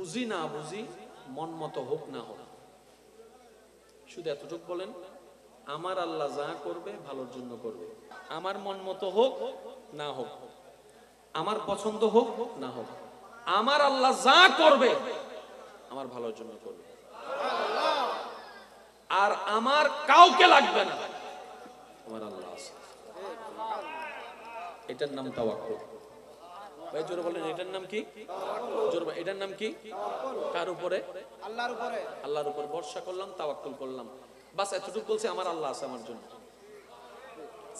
বুঝি না বুঝি, মন মতো হোক না হোক, শুধু এতটুকু বলেন, আমার আল্লাহ যা করবে ভালোর জন্য করবে। আমার মন মতো হোক না হোক, আমার পছন্দ হোক না হোক, আমার আল্লাহ যা করবে আমার ভালোর জন্য করবে। আর আমার কাউকে লাগবে না, আমার আল্লাহ আছে। এটার নাম তাওয়াক্কুল। ভাই জোরে বলেন, এটার নাম কি? জোরে বলেন, এটার নাম কি? কার উপরে? আল্লাহর উপরে। আল্লাহর উপর ভরসা করলাম, তাওয়াক্কুল করলাম, বাস এতটুকু বলছি, আমার আল্লাহ আছে আমার জন্য।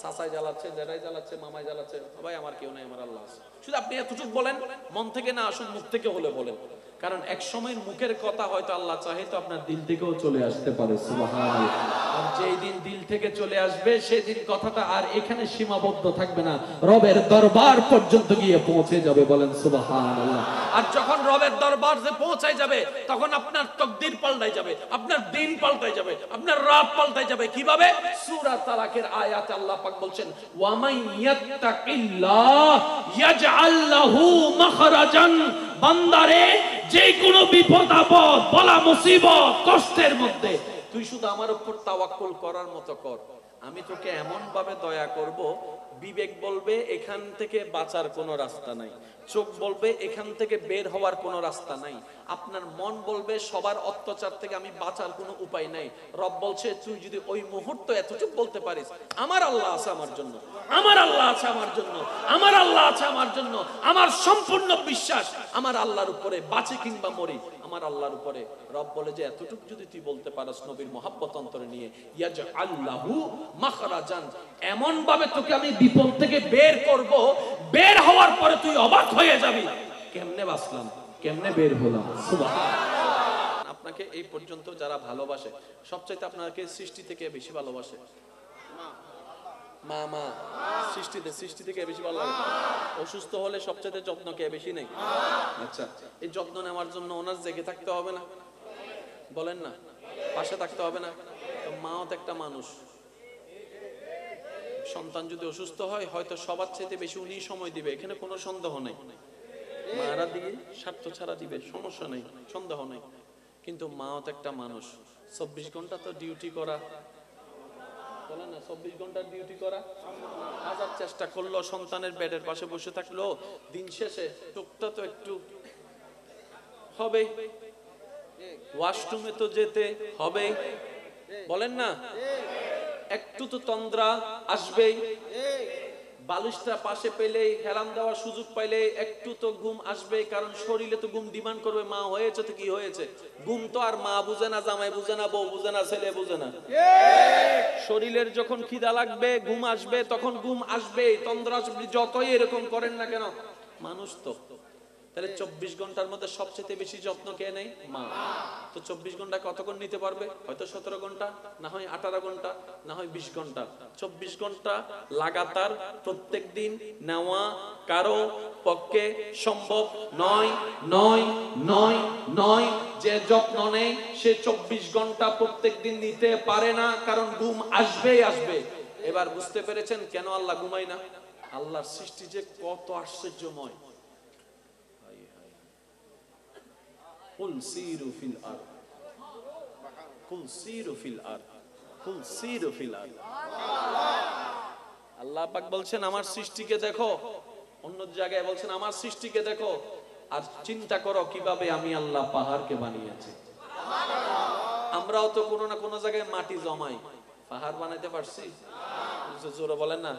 চাচাই জ্বালাচ্ছে, জেরাই জ্বালাচ্ছে, মামাই জ্বালাচ্ছে, ভাই আমার কেউ নাই, আমার আল্লাহ আছে। শুধু আপনি এতটুকু বলেন, মন থেকে না আসুন, মুখ থেকে হলে বলেন, কারণ এক সময় মুখের কথা হয়তো আল্লাহ চাহে তো আপনার দিল থেকেও চলে আসতে পারে। সুবহানাল্লাহ। আর যেই দিন দিল থেকে চলে আসবে সেই দিন কথাটা আর এখানে সীমাবদ্ধ থাকবে না, রবের দরবার পর্যন্ত গিয়ে পৌঁছে যাবে। বলেন সুবহানাল্লাহ। আর যখন রবের দরবার যে পৌঁছায় যাবে তখন আপনার তাকদীর পাল্টাই যাবে, আপনার দিন পাল্টাই যাবে, আপনার রাত পাল্টাই যাবে। কিভাবে? সূরা তালাকের আয়াতে আল্লাহ পাক বলছেন, ওয়া মান ইয়াত্তাকিল্লাহ ইয়াজআল লাহু মাখরাজান। বান্দারে, যে কোনো বিপদ আপদ, বলা মুসিবত, কষ্টের মধ্যে তুই শুধু আমার উপর তাওয়াক্কুল করার মতো কর, আমি তোকে এমন ভাবে দয়া করব, বিবেক বলবে এখান থেকে বাঁচার কোনো রাস্তা নাই, চোখ বলবে এখান থেকে বের হওয়ার কোনো রাস্তা নাই, আপনার মন বলবে সবার অত্যাচার থেকে আমি বাঁচার কোনো উপায় নাই। রব বলছে তুই যদি ওই মুহূর্তে এতটুকু বলতে পারিস, আমার আল্লাহ আছে আমার জন্য, আমার আল্লাহ আছে আমার জন্য, আমার আল্লাহ আছে আমার জন্য, আমার সম্পূর্ণ বিশ্বাস আমার আল্লাহর উপরে, বাঁচি কিংবা মরি আমার আল্লাহর উপরে। রব বলে যে এতটুকু যদি তুই বলতে পারস নবীর মহব্বত অন্তরে নিয়ে, ইয়াজআল লাহু মাখরাজান, এমন ভাবে তোকে আমি বিপদ থেকে বের করব, বের হওয়ার পরে তুই অবাক হয়ে যাবি, কেমনে বাঁচলাম, কেমনে বের হলাম। সুবহানাল্লাহ। আপনাকে এই পর্যন্ত যারা ভালোবাসে, সবচাইতে আপনাকে সৃষ্টি থেকে বেশি ভালোবাসে মা। মা সৃষ্টি থেকে বেশি ভালো লাগে। অসুস্থ হলে সবচাইতে যত্ন কে বেশি নেই? আচ্ছা, এই যত্ন নেওয়ার জন্য ওনার জেগে থাকতে হবে না? বলেন না, পাশে থাকতে হবে না? মাও তো একটা মানুষ। সন্তান যদি অসুস্থ হয় হয়তো সবার চাইতে বেশি উনি সময় দিবে, এখানে কোনো সন্দেহ নেই। মারা দিয়ে স্বার্থ ছাড়া দিবে, সমস্যা নেই, সন্দেহ নেই। কিন্তু মাও তো একটা মানুষ, 24 ঘন্টা তো ডিউটি করা, বলেন না, 24 ঘন্টার ডিউটি করা, হাজার চেষ্টা করলো সন্তানের বেডের পাশে বসে থাকলো, দিন শেষে চোখটা তো একটু হবে, ওয়াশরুমে তো যেতে হবে, বলেন না, একটু তো তন্দ্রা আসবেই, বালিশটা পাশে পেলেই, হেলান দেওয়ার সুযোগ পাইলে একটু তো ঘুম আসবে, কারণ শরীরে তো ঘুম ডিমান্ড করবে। মা হয়েছে তো কি হয়েছে, ঘুম তো আর মা বুঝে না, জামাই বুঝে না, বউ বুঝে না, ছেলে বুঝে না। শরীরের যখন খিদা লাগবে, ঘুম আসবে, তখন ঘুম আসবে, তন্দ্রা আসবে, যতই এরকম করেন না কেন, মানুষ তো। তাহলে 24 ঘন্টার মধ্যে সবচেয়ে বেশি যত্ন কে নেয়? মা। তো 24 ঘন্টা কতক্ষণ নিতে পারবে? হয়তো 17 ঘন্টা, না হয় 18 ঘন্টা, না হয় 20 ঘন্টা। 24 ঘন্টা লাগাতার প্রত্যেক দিন নেওয়া কারো পক্ষে সম্ভব নয়, নয়, নয়, নয়। যে যত্ন নেই সে 24 ঘন্টা প্রত্যেক দিন নিতে পারে না, কারণ ঘুম আসবেই আসবে। এবার বুঝতে পেরেছেন কেন আল্লাহ ঘুমায় না? আল্লাহর সৃষ্টি যে কত আশ্চর্যময়। কুল সিরু ফিল আরদ, কুল সিরু ফিল আরদ, কুল সিরু ফিল আরদ। আল্লাহ পাক বলছেন আমার সৃষ্টিকে দেখো, অন্য জায়গায় বলছেন আমার সৃষ্টিকে দেখো, আর চিন্তা করো কিভাবে আমি আল্লাহ পাহাড়কে বানিয়েছি। আমরাও তো কোনো না কোনো জায়গায় মাটি জমাই, পাহাড় বানাইতে পারছি? জোরে বলেন না।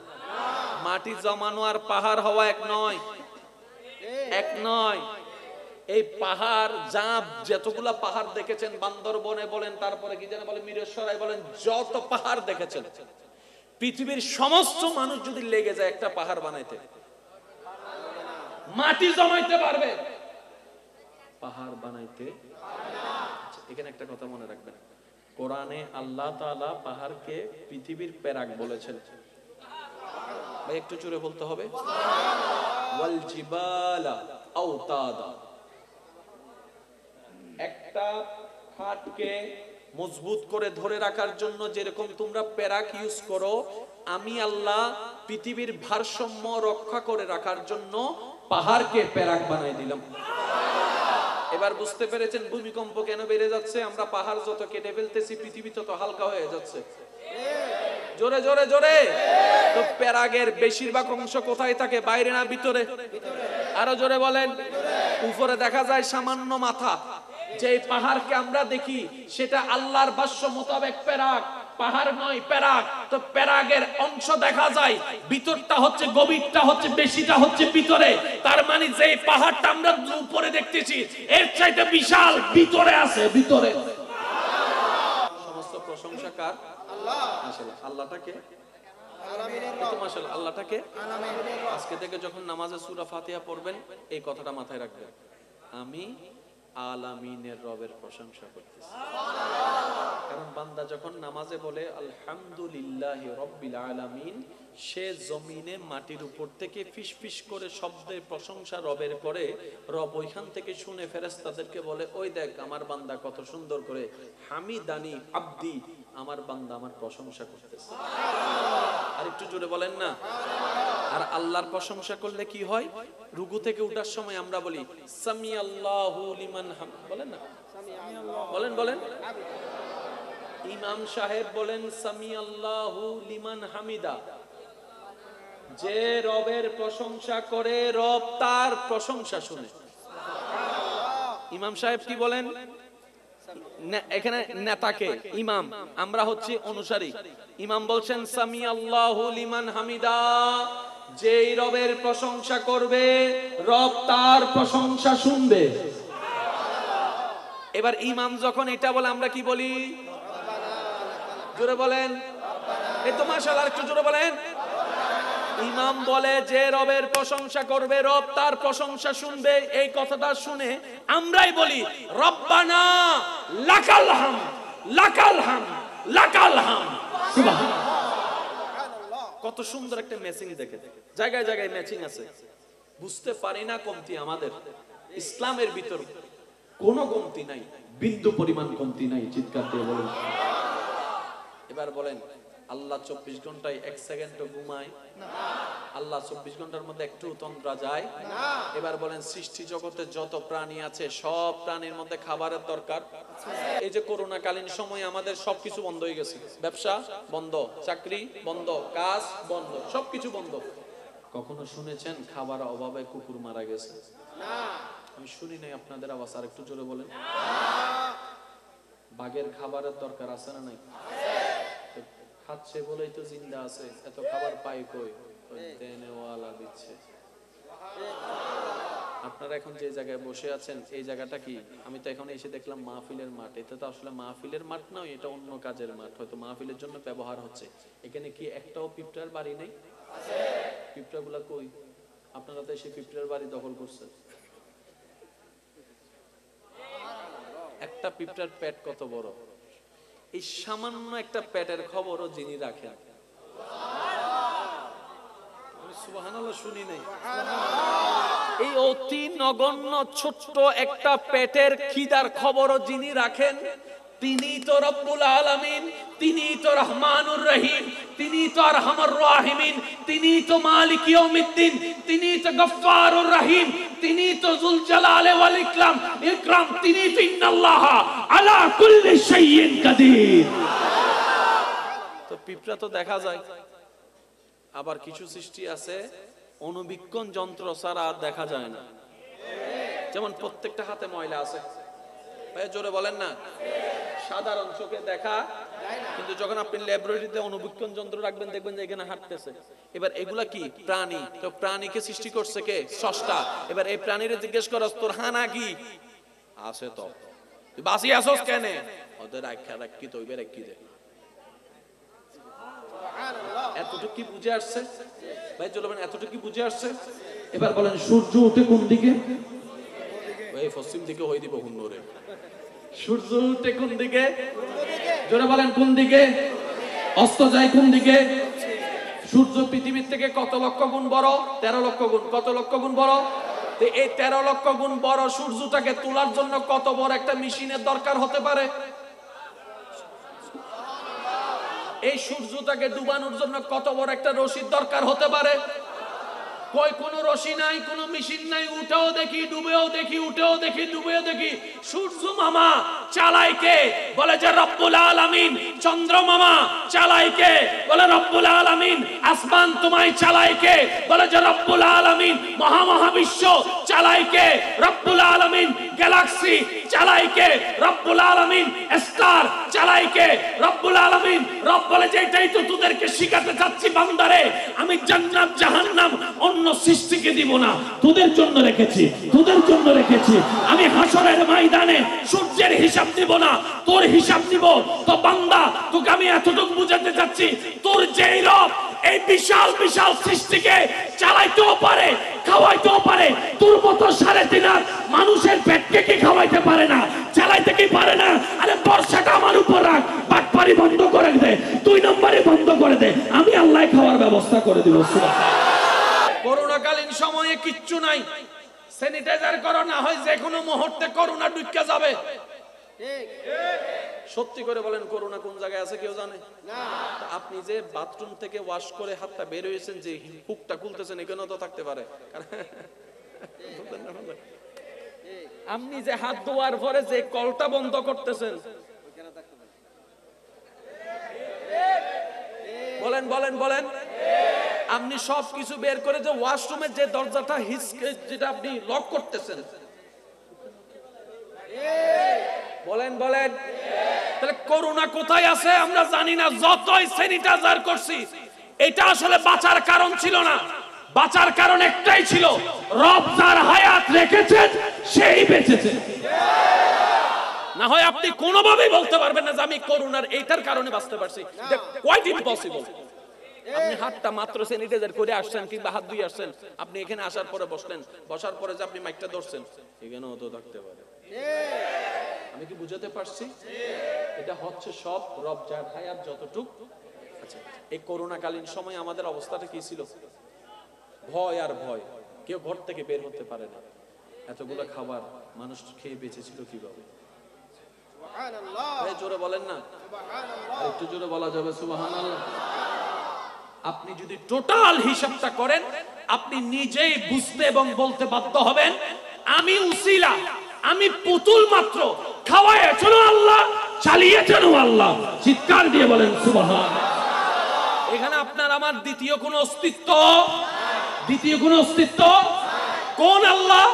মাটি জমানো আর পাহাড় হওয়া এক নয়, এক নয়। এই পাহাড় যা, যতগুলা পাহাড় দেখেছেন বান্দরবনে বলেন, তারপরে কি যেন বলে মিরেশ্বরাই বলেন, যত পাহাড় দেখেছেন, পৃথিবীর সমস্ত মানুষ যদি লেগে যায় একটা পাহাড় বানাইতে, মাটি জমাইতে পারবে, পাহাড় বানাইতে। এখানে একটা কথা মনে রাখবেন, কোরআনে আল্লাহ তাআলা পাহাড়কে পৃথিবীর পেরাক বলেছেন। ভাই একটু জোরে বলতে হবে, ওয়াল জিবালা আওতাদা। একটা খাটকে মজবুত করে ধরে রাখার জন্য যেরকম তোমরা পেরাক ইউজ করো, আমি আল্লাহ পৃথিবীর ভারসাম্য রক্ষা করে রাখার জন্য পাহাড়কে পেরাক বানাই দিলাম। এবার বুঝতে পেরেছেন ভূমিকম্প কেন বেড়ে যাচ্ছে? আমরা পাহাড় যত কেটে ফেলতেছি পৃথিবী তত হালকা হয়ে যাচ্ছে। জোরে জোরে জোরে। তো প্যারাগের বেশিরভাগ অংশ কোথায় থাকে? বাইরে না ভিতরে? আরো জোরে বলেন। উপরে দেখা যায় সামান্য মাথা। যে পাহাড়কে আমরা দেখি সেটা আল্লাহর ভাষ্য মোতাবেক প্যারাগ, পাহাড় নয় প্যারাগ। তো প্যারাগের অংশ দেখা যায়, ভিতরটা হচ্ছে, গভীরটা হচ্ছে, বেশিটা হচ্ছে ভিতরে। তার মানে যে পাহাড়টা আমরা উপরে দেখতেছি এর চাইতে বিশাল ভিতরে আছে, ভিতরে। সমস্ত প্রশংসা কার? আল্লাহ। মাশাআল্লাহ। আল্লাহটাকে মাশাআল্লাহ, আল্লাহটাকে। আজকে থেকে যখন নামাজে সূরা ফাতিহা পড়বেন এই কথাটা মাথায় রাখবেন, আমি আলামিনের রবের প্রশংসা করতেছি। কারণ বান্দা যখন নামাজে বলে আলহামদুলিল্লাহি রাব্বিল আলামিন, সে জমিনে মাটির উপর থেকে ফিসফিস করে শব্দের প্রশংসা রবের করে। রব ওইখান থেকে শুনে ফেরেশতাদেরকে বলে, ওই দেখ আমার বান্দা কত সুন্দর করে হামিদানি আব্দি, আমার বান্দা আমার প্রশংসা করতেছে। আর একটু জোরে বলেন না। আর আল্লাহর প্রশংসা করলে কি হয়? রুকু থেকে ওঠার সময় আমরা বলি সামি আল্লাহু লিমান হাম, বলেন না? বলেন বলেন। ইমাম সাহেব বলেন সামি আল্লাহু লিমান হামিদা। যে রবের প্রশংসা করে রব তার প্রশংসা শুনে। ইমাম সাহেব কি বলেন? এখানে নেতাকে ইমাম, আমরা হচ্ছি অনুসারী। ইমাম বলছেন সামি আল্লাহু লিমান হামিদা, যেই রবের প্রশংসা করবে রব তার প্রশংসা শুনবে। এবার ইমাম যখন এটা বলে আমরা কি বলি? জোরে বলেন। এই তো মাশাআল্লাহ, একটু জোরে বলেন। ইমাম বলে যে রবের প্রশংসা করবে রব তার প্রশংসা শুনবে। এই কথাটা শুনে আমরাই বলি রব্বানা লাকাল হামদ, লাকাল হামদ, লাকাল হামদ। সুবহানাল্লাহ। কত সুন্দর একটা ম্যাচিং দেখে, জায়গায় জায়গায় ম্যাচিং আছে। বুঝতে পারি না কমতি আমাদের। ইসলামের ভিতর কোনো কমতি নাই, বিন্দু পরিমাণ কমতি নাই। চিৎকার দিয়ে বলেন। এবার বলেন, আল্লাহ 24 ঘন্টায় 1 সেকেন্ডও ঘুমায় না? আল্লাহ 24 ঘন্টার মধ্যে একটু তন্দ্রা যায় না? এবার বলেন, সৃষ্টি জগতে যত প্রাণী আছে সব প্রাণীর মধ্যে খাবারের দরকার। এই যে করোনা কালীন সময় আমাদের সবকিছু বন্ধ হয়ে গেছে, ব্যবসা বন্ধ, চাকরি বন্ধ, কাজ বন্ধ, সবকিছু বন্ধ। কখনো শুনেছেন খাবার অভাবে কুকুর মারা গেছে? না, আমি শুনি নাই। আপনাদের আওয়াজ আর একটু জোরে বলেন। বাঘের খাবারের দরকার আছে না নাই? খাচ্ছে বলেই তো জিন্দা আছে। এত খাবার পাই কই? দেনেওয়ালা দিচ্ছে। আপনারা এখন যে জায়গায় বসে আছেন এই জায়গাটা কি? আমি তো এখন এসে দেখলাম মাহফিলের মাঠ। এটা তো আসলে মাহফিলের মাঠ নয়, এটা অন্য কাজের মাঠ, হয়তো মাহফিলের জন্য ব্যবহার হচ্ছে। এখানে কি একটাও পিঁপড়ার বাড়ি নেই? পিঁপড়াগুলা কই? আপনারা তো এসে পিঁপড়ার বাড়ি দখল করছেন। একটা পিঁপড়ার পেট কত বড়? এই সামান্য একটা পেটের খবরও যিনি রাখেন, সুবহানাল্লাহ, শুনি নাই। এই অতি নগণ্য ছোট্ট একটা পেটের খিদার খবরও যিনি রাখেন তিনি তো রব্বুল আলামিন, তিনি তো রহমানুর রহিম, তিনি তো আরহামুর রাহিমিন, তিনি তো মালিক ইয়াউমিদ্দিন, তিনি তো গফফারুর রহিম, তিনি তো যুল জালালি ওয়াল ইকরাম, তিনি তো ইন্নাল্লাহ আলা কুল্লি শাইইন কাদির। তো পিঁপড়া তো দেখা যায়। আবার কিছু সৃষ্টি আছে অনুবীক্ষণ যন্ত্র ছাড়া দেখা যায় না। যেমন প্রত্যেকটা হাতে ময়লা আছে। ভাই জোরে বলেন না। সাধারণ চোখে দেখা যায় না, কিন্তু যখন আপনি ল্যাবরেটরিতে অনুবীক্ষণ যন্ত্র রাখবেন দেখবেন যে এখানে হাঁটতেছে। এবার এগুলা কি? প্রাণী। তো প্রাণীকে সৃষ্টি করছে কে? স্রষ্টা। এবার এই প্রাণীরে জিজ্ঞেস করস তোর হানা কি আছে? তো তুই বাঁচি আসস কেন? ওদের রাখা রাখি তো ওইবার রাখি দে। এতটুকু কি বুঝে আসছে? ভাই জোরে বলেন, এতটুকু কি বুঝে আসছে? এবার বলেন, সূর্য ওঠে কোন দিকে? ওই পশ্চিম দিকে হই দিব হুন্নরে। সূর্য উঠে কোন দিকে? জোরে বলেন, কোন দিকে? অস্ত যায় কোন দিকে? সূর্য পৃথিবীর থেকে কত লক্ষ গুণ বড়? 13 লক্ষ গুণ। কত লক্ষ গুণ বড়? তো এই 13 লক্ষ গুণ বড় সূর্যটাকে তোলার জন্য কত বড় একটা মেশিনের দরকার হতে পারে? এই সূর্যটাকে ডুবানোর জন্য কত বড় একটা রশির দরকার হতে পারে? কই কোনো রশি নাই, কোনো মেশিন নাই, উঠেও দেখি ডুবেও দেখি, উঠেও দেখি ডুবেও দেখি। সূর্য মামা চালায় কে? বলে যে রব্বুল আলামিন। চন্দ্র মামা চালায় কে? বলে রব্বুল আলামিন। আসমান তোমায় চালায় কে? বলে যে রব্বুল আলামিন। মহামহাবিশ্ব চালায় কে? রব্বুল আলামিন। গ্যালাক্সি চালায় কে? রব্বুল আলামিন। স্টার চালায় কে? রব্বুল আলামিন। রব বলে যে এটাই তো তোদেরকে শিখাতে যাচ্ছি বান্দারে, আমি জান্নাত জাহান্নাম অন্য সৃষ্টিকে দিব না, তোদের জন্য রেখেছি, তোদের জন্য রেখেছি। আমি হাসরের ময়দানে সূর্যের হিসাব নিব না, তোর হিসাব নিব। তো বান্দা, তোকে আমি এতটুকু বুঝাতে চাচ্ছি, তোর যেই রব এই বিশাল বিশাল সৃষ্টিকে চালাইতেও পারে, খাওয়াইতেও পারে, তোর মতো 3.5 মানুষের পেটকে কি খাওয়াইতে পারে না, চালাইতে কি পারে না? আরে বর্ষাটা আমার উপর রাখ, বাটপারি বন্ধ করে দে, 2 নম্বরে বন্ধ করে দে, আমি আল্লাহ খাওয়ার ব্যবস্থা করে দিব। করোনাকালীন সময়ে কিচ্ছু নাই, স্যানিটাইজার করো, না হয় যে কোনো মুহূর্তে করোনা ঢুকে যাবে। সত্যি করে বলেন, করোনা কোন জায়গায় আছে কেউ জানে না? আপনি যে বাথরুম থেকে ওয়াশ করে হাতটা বের হয়েছেন, যে হুকটা খুলতেছেন, এখানেও তো থাকতে পারে। আপনি যে হাত ধোয়ার পরে যে কলটা বন্ধ করতেছেন, বলেন বলেন বলেন, আপনি সবকিছু বের করে যে ওয়াশরুমের যে দরজাটা যেটা আপনি লক করতেছেন, বলেন বলেন, তাহলে করোনা কোথায় আছে আমরা জানি না। যতই স্যানিটাইজার করছি, এটা আসলে বাঁচার কারণ ছিল না। বাঁচার কারণ একটাই ছিল, রব যার হায়াত রেখেছেন সেই বেঁচেছে। না হয় আপনি কোনোভাবেই বলতে পারবেন না যে আমি করোনার এইটার কারণে বাঁচতে পারছি। Quite impossible. আপনি হাতটা মাত্র স্যানিটাইজার করে আসছেন কিংবা হাত ধুয়ে আসছেন, আপনি এখানে আসার পরে বসলেন, বসার পরে যে আপনি মাইকটা ধরছেন, এখানেও তো থাকতে পারে। আমি কি বুঝাতে পারছি? এটা হচ্ছে সব রব যার হায়াত যতটুক। আচ্ছা, এই করোনাকালীন সময় আমাদের অবস্থাটা কি ছিল? ভয় আর ভয়, কেউ ঘর থেকে বের হতে পারে না। এতগুলো খাবার মানুষ খেয়ে বেঁচেছিল কিভাবে? সুবহানাল্লাহ। জোরে বলেন না, সুবহানাল্লাহ। একটু জোরে বলা যাবে সুবহানাল্লাহ। আপনি যদি টোটাল হিসাবটা করেন, আপনি নিজেই বুঝতে এবং বলতে বাধ্য হবেন, আমি উসিলা, আমি পুতুল মাত্র, খাওয়াইছেন আল্লাহ, চালিয়েছেন আল্লাহ। চিৎকার দিয়ে বলেন সুবহান। এখানে আপনার আমার দ্বিতীয় কোন অস্তিত্ব, দ্বিতীয় কোন অস্তিত্ব কোন? আল্লাহ,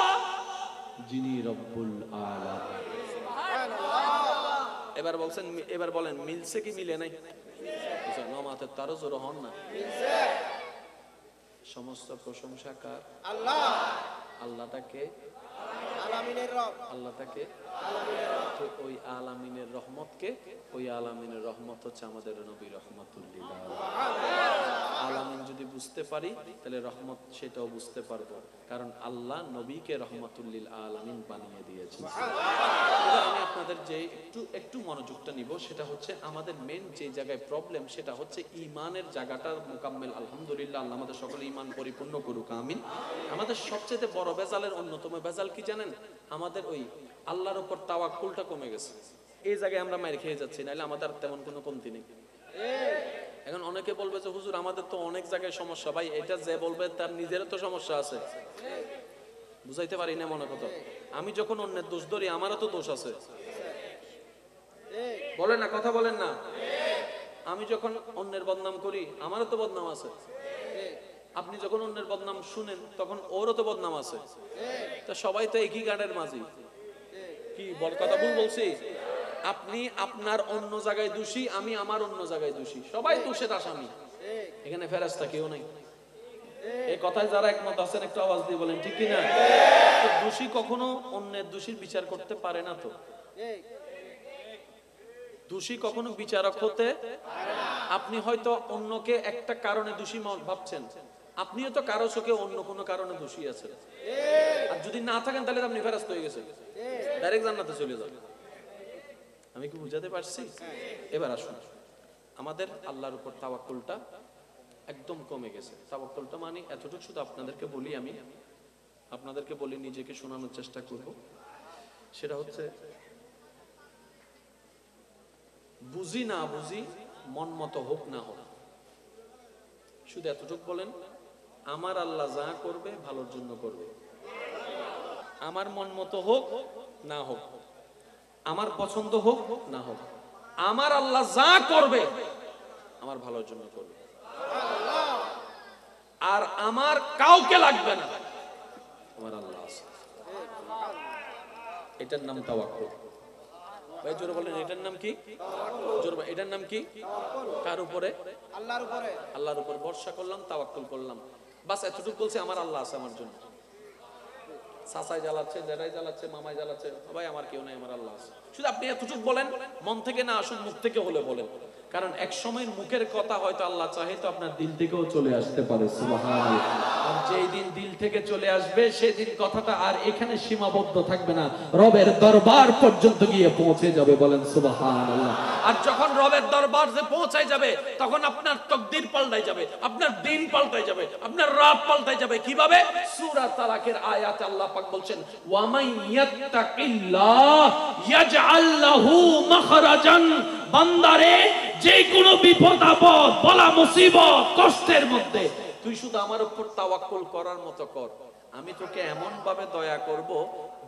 যিনি রব্বুল আলামিন। সুবহানাল্লাহ। এবার বলছেন, এবার বলেন মিলছে কি মিলে নাই? নমাতে তারও জোর হন না। সমস্ত প্রশংসা কার? আল্লাহ। আল্লাহটাকে আলামিনের রব, আল্লাহটাকে আলামিনের রব। তো ওই আলামিনের রহমতকে, ওই আলামিনের রহমত হচ্ছে আমাদের নবী রহমাতুল লিল আলামিন। আলামিন যদি বুঝতে পারি, তাহলে রহমত সেটাও বুঝতে পারবো, কারণ আল্লাহ নবীকে রহমাতুল লিল আলামিন বানিয়ে দিয়েছেন। এবার আমি আপনাদের যে একটু মনোযোগটা নিব, সেটা হচ্ছে আমাদের মেন যে জায়গায় প্রবলেম, সেটা হচ্ছে ঈমানের জায়গাটার মোকাম্মেল। আলহামদুলিল্লাহ, আল্লাহ আমাদের সকলে ঈমান পরিপূর্ণ করুক, আমিন। আমাদের সবচেয়ে বড় বেজালের অন্যতম বেজাল কি জানেন? আমাদের ওই আল্লাহর উপর তাওয়াক্কুলটা কমে গেছে। এই জায়গায় আমরা মাইর খেয়ে যাচ্ছি, নাহলে আমাদের তেমন কোনো কমতি নেই। এখন অনেকে বলবে যে হুজুর আমাদের তো অনেক জায়গায় সমস্যা। ভাই, এটা যে বলবে তার নিজেরও তো সমস্যা আছে। বুঝাইতে পারি না মনে কথা। আমি যখন অন্যের দোষ ধরি, আমারও তো দোষ আছে। বলেন না, কথা বলেন না। আমি যখন অন্যের বদনাম করি, আমারও তো বদনাম আছে। আপনি যখন অন্যের বদনাম শুনেন, তখন ওরও তো বদনাম আছে। তা সবাই তো একই গানের মাঝি। কি বল, কথা ভুল বলছি? আপনি আপনার অন্য জায়গায় দোষী, আমি আমার অন্য জায়গায় দোষী, সবাই দোষের আসামি। এখানে ফেরেশতা কেউ নাই। এই কথায় যারা একমত আছেন একটু আওয়াজ দিয়ে বলেন ঠিক কি না? দোষী কখনো অন্যের দোষীর বিচার করতে পারে না। তো দোষী কখনো বিচারক হতে পারে না। আপনি হয়তো অন্যকে একটা কারণে দোষী ভাবছেন, আপনিও তো কারো চোখে অন্য কোনো কারণে দোষী আছেন। আর যদি না থাকেন, তাহলে আপনি ফেরেশতা হয়ে গেছেন, ডাইরেক্ট জান্নাতে চলে যাবেন। আমি কি বুঝাতে পারছি? এবার আসুন, আমাদের আল্লাহর উপর তাওয়াক্কুলটা একদম কমে গেছে। তাওয়াক্কুলটা মানে এতটুকু শুধু আপনাদেরকে বলি, আমি আপনাদেরকে বলি, নিজেকে শোনানোর চেষ্টা করব। সেটা হচ্ছে, বুঝি না বুঝি, মন মতো হোক না হোক, শুধু এতটুকু বলেন, আমার আল্লাহ যা করবে ভালোর জন্য করবে। আমার মন মতো হোক না হোক, আমার পছন্দ হোক না হোক, আমার আল্লাহ যা করবে আমার ভালোর জন্য করবে। আর আমার কাউকে লাগবে না, আমার আল্লাহ আছে। এটার নাম তাওয়াক্কুল। ভাই জোরে বলেন, এটার নাম কি? জোরে বলেন, এটার নাম কি? কার উপরে? আল্লাহর উপরে। আল্লাহর উপর ভরসা করলাম, তাওয়াক্কুল করলাম, বাস এতটুকু বলছি, আমার আল্লাহ আছে আমার জন্য। চাচাই জ্বালাচ্ছে, জেঠাই জ্বালাচ্ছে, মামাই জ্বালাচ্ছে, ভাই আমার কেউ নাই, আমার আল্লাহ আছে। শুধু আপনি এতটুকু বলেন, মন থেকে না আসুন, মুখ থেকে হলে বলেন, কারণ এক সময় মুখের কথা হয়তো আল্লাহ চাহে তো আপনার দিল থেকেও চলে আসতে পারে। সুবহানাল্লাহ। আর যেই দিন দিল থেকে চলে আসবে সেই দিন কথাটা আর এখানে সীমাবদ্ধ থাকবে না, রবের দরবার পর্যন্ত গিয়ে পৌঁছে যাবে। বলেন সুবহানাল্লাহ। আর যখন রবের দরবার যে পৌঁছায় যাবে তখন আপনার তাকদীর পাল্টাই যাবে, আপনার দিন পাল্টাই যাবে, আপনার রাত পাল্টাই যাবে। কিভাবে? সূরা তালাকের আয়াতে আল্লাহ পাক বলছেন, ওয়া মান ইয়াত্তাকিল্লাহ ইয়াজআল লাহু মাখরাজান। বান্দারে, যে কোনো বিপদ আপদ, বলা মুসিবত, কষ্টের মধ্যে তুই শুধু আমার উপর তাওয়াক্কুল করার মতো কর, আমি তোকে এমন ভাবে দয়া করব,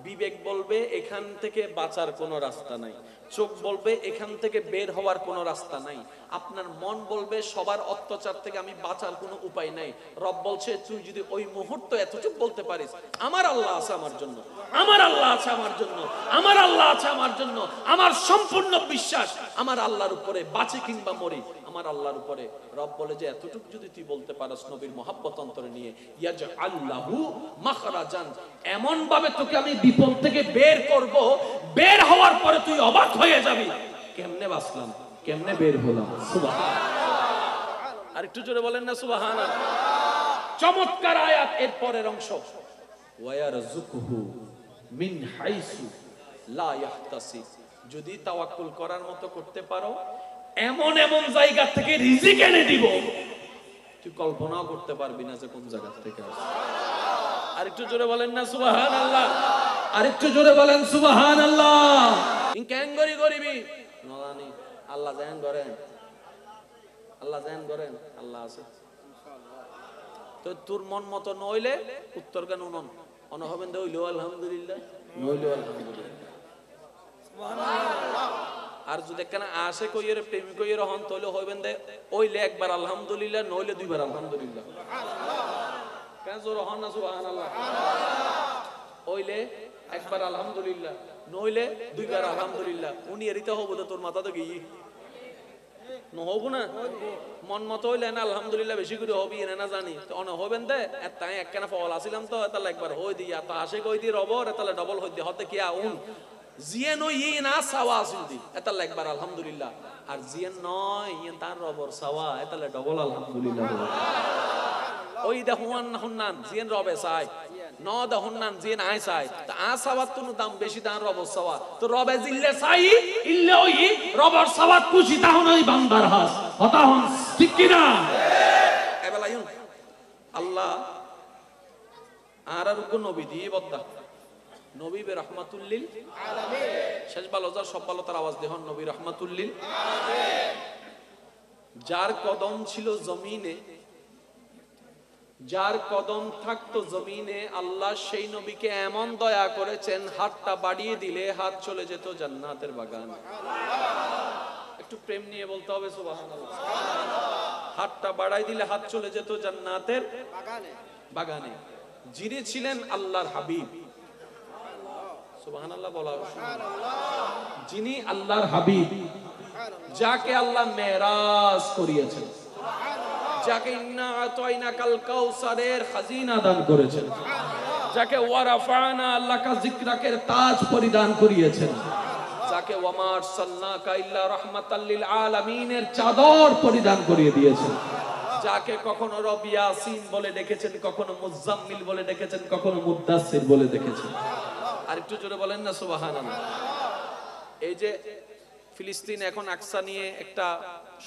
বিবেক বলবে এখান থেকে বাঁচার কোনো রাস্তা নাই, চোখ বলবে এখান থেকে বের হওয়ার কোনো রাস্তা নাই, আপনার মন বলবে সবার অত্যাচার থেকে আমি বাঁচার কোনো উপায় নাই। রব বলছে তুই যদি ওই মুহূর্ত এতটুকু বলতে পারিস, আমার আল্লাহ আছে আমার জন্য, আমার আল্লাহ আছে আমার জন্য, আমার আল্লাহ আছে আমার জন্য, আমার সম্পূর্ণ বিশ্বাস আমার আল্লাহর উপরে, বাঁচি কিংবা মরি আমার আল্লাহর উপরে। রব বলে যে এতটুকু যদি তুই বলতে পারস নবীর মহব্বত অন্তরে নিয়ে, ইয়াজআল লাহু মাখরাজান, এমন ভাবে তোকে আমি বিপদ থেকে বের করব, বের হওয়ার পরে তুই অবাক হয়ে যাবি, কেমনে বাঁচলাম, কেমনে বের হলাম। সুবহানাল্লাহ। আর একটু জোরে বলেন না সুবহানাল্লাহ। চমৎকার আয়াত। এর পরের অংশ, ওয়ায়ারযুকুহু মিন হাইসু লা ইয়াহতাসিব, যদি তাওয়াক্কুল করার মতো করতে পারো, এমন এমন জায়গা থেকে রিজিক এনে দিব তুই কল্পনাও করতে পারবি না যে কোন জায়গা থেকে আসে। আরেকটু জোরে বলেন না সুবহানাল্লাহ। আরেকটু জোরে বলেন সুবহানাল্লাহ। কেন গরিবি না জানি, আল্লাহ জান করেন, আল্লাহ জান করেন, আল্লাহ আছে। তো তোর মন মতো নইলে উত্তর কেন উনন অন হবেন, হইলো আলহামদুলিল্লাহ, নইলো আলহামদুলিল্লাহ, সুবহানাল্লাহ। আর যদি কেন আসে কইয়ের প্রেম কইয়ের হন তাহলে হইবেন দে ওইলে একবার আলহামদুলিল্লাহ, নইলে দুইবার আলহামদুলিল্লাহ, সুবহানাল্লাহ। কেন জোর হন না সুবহানাল্লাহ। ওইলে একবার আলহামদুলিল্লাহ, নইলে দুইবার আলহামদুলিল্লাহ। উনি এরিতে হবো তোর মাথা তো গিয়ে নহব না, মন মতো হইলে না আলহামদুলিল্লাহ বেশি করে হবি না জানি অন হবেন দে। তাই একখানা ফল আসিলাম তো তাহলে একবার হই দিয়া তো আসে কই দি রবর তাহলে ডবল হই দি হতে কি আউন জিয়েন ই না সাওয়া আসিল দি তাহলে একবার আলহামদুলিল্লাহ, আর জিয়েন নয় ইয়েন তার রবর সাওয়া তাহলে ডবল আলহামদুলিল্লাহ। ওই দে হুয়ান হুন্নান জিয়েন রবে চাই ন দে হুন্নান জিয়েন আই চাই, তো আ সাওয়াত তো দাম বেশি দান রবর সাওয়া, তো রবে জিল্লে চাই ইল্লে ওই রবর সাওয়াত খুশি তাহন ওই বান্দার হাস হতা হন, ঠিক কি না? এবেলা ইউন আল্লাহ আর কোন নবী দিয়ে বদ্দা নবী বে রাহমাতুল লিল আলামিন, শেষ ভালো যার সব ভালো তার আওয়াজ দেহন নবী রাহমাতুল লিল আলামিন। যার কদম ছিল জমিনে, যার কদম থাকতো জমিনে, আল্লাহ সেই নবীকে এমন দয়া করেছেন হাতটা বাড়িয়ে দিলে হাত চলে যেত জান্নাতের বাগান। একটু প্রেম নিয়ে বলতে হবে সুবহানাল্লাহ। হাতটা বাড়াই দিলে হাত চলে যেত জান্নাতের বাগানে। যিনি ছিলেন আল্লাহর হাবিব, সুবহানাল্লাহ বলা, যিনি আল্লাহর হাবিব, যাকে আল্লাহ মেরাজ করিয়েছেন, যাকে ইন্না আতাইনাকাল কাউসারের খাজিনা দান করেছেন, যাকে ওয়ারাফানা লাকা যিকরাকের তাজ পরিধান করিয়েছেন, যাকে ওয়ামা আরসালনাকা ইল্লা রাহমাতাল লিল আলামিনের চাদর পরিধান করিয়ে দিয়েছেন, যাকে কখনো রব ইয়াসিন বলে ডেকেছেন, কখনো মুজাম্মিল বলে ডেকেছেন, কখনো মুদ্দাসসির বলে ডেকেছেন। আর একটু জোরে বলেন না সুবহানাল্লাহ। এই যে ফিলিস্তিন এখন আকসা নিয়ে একটা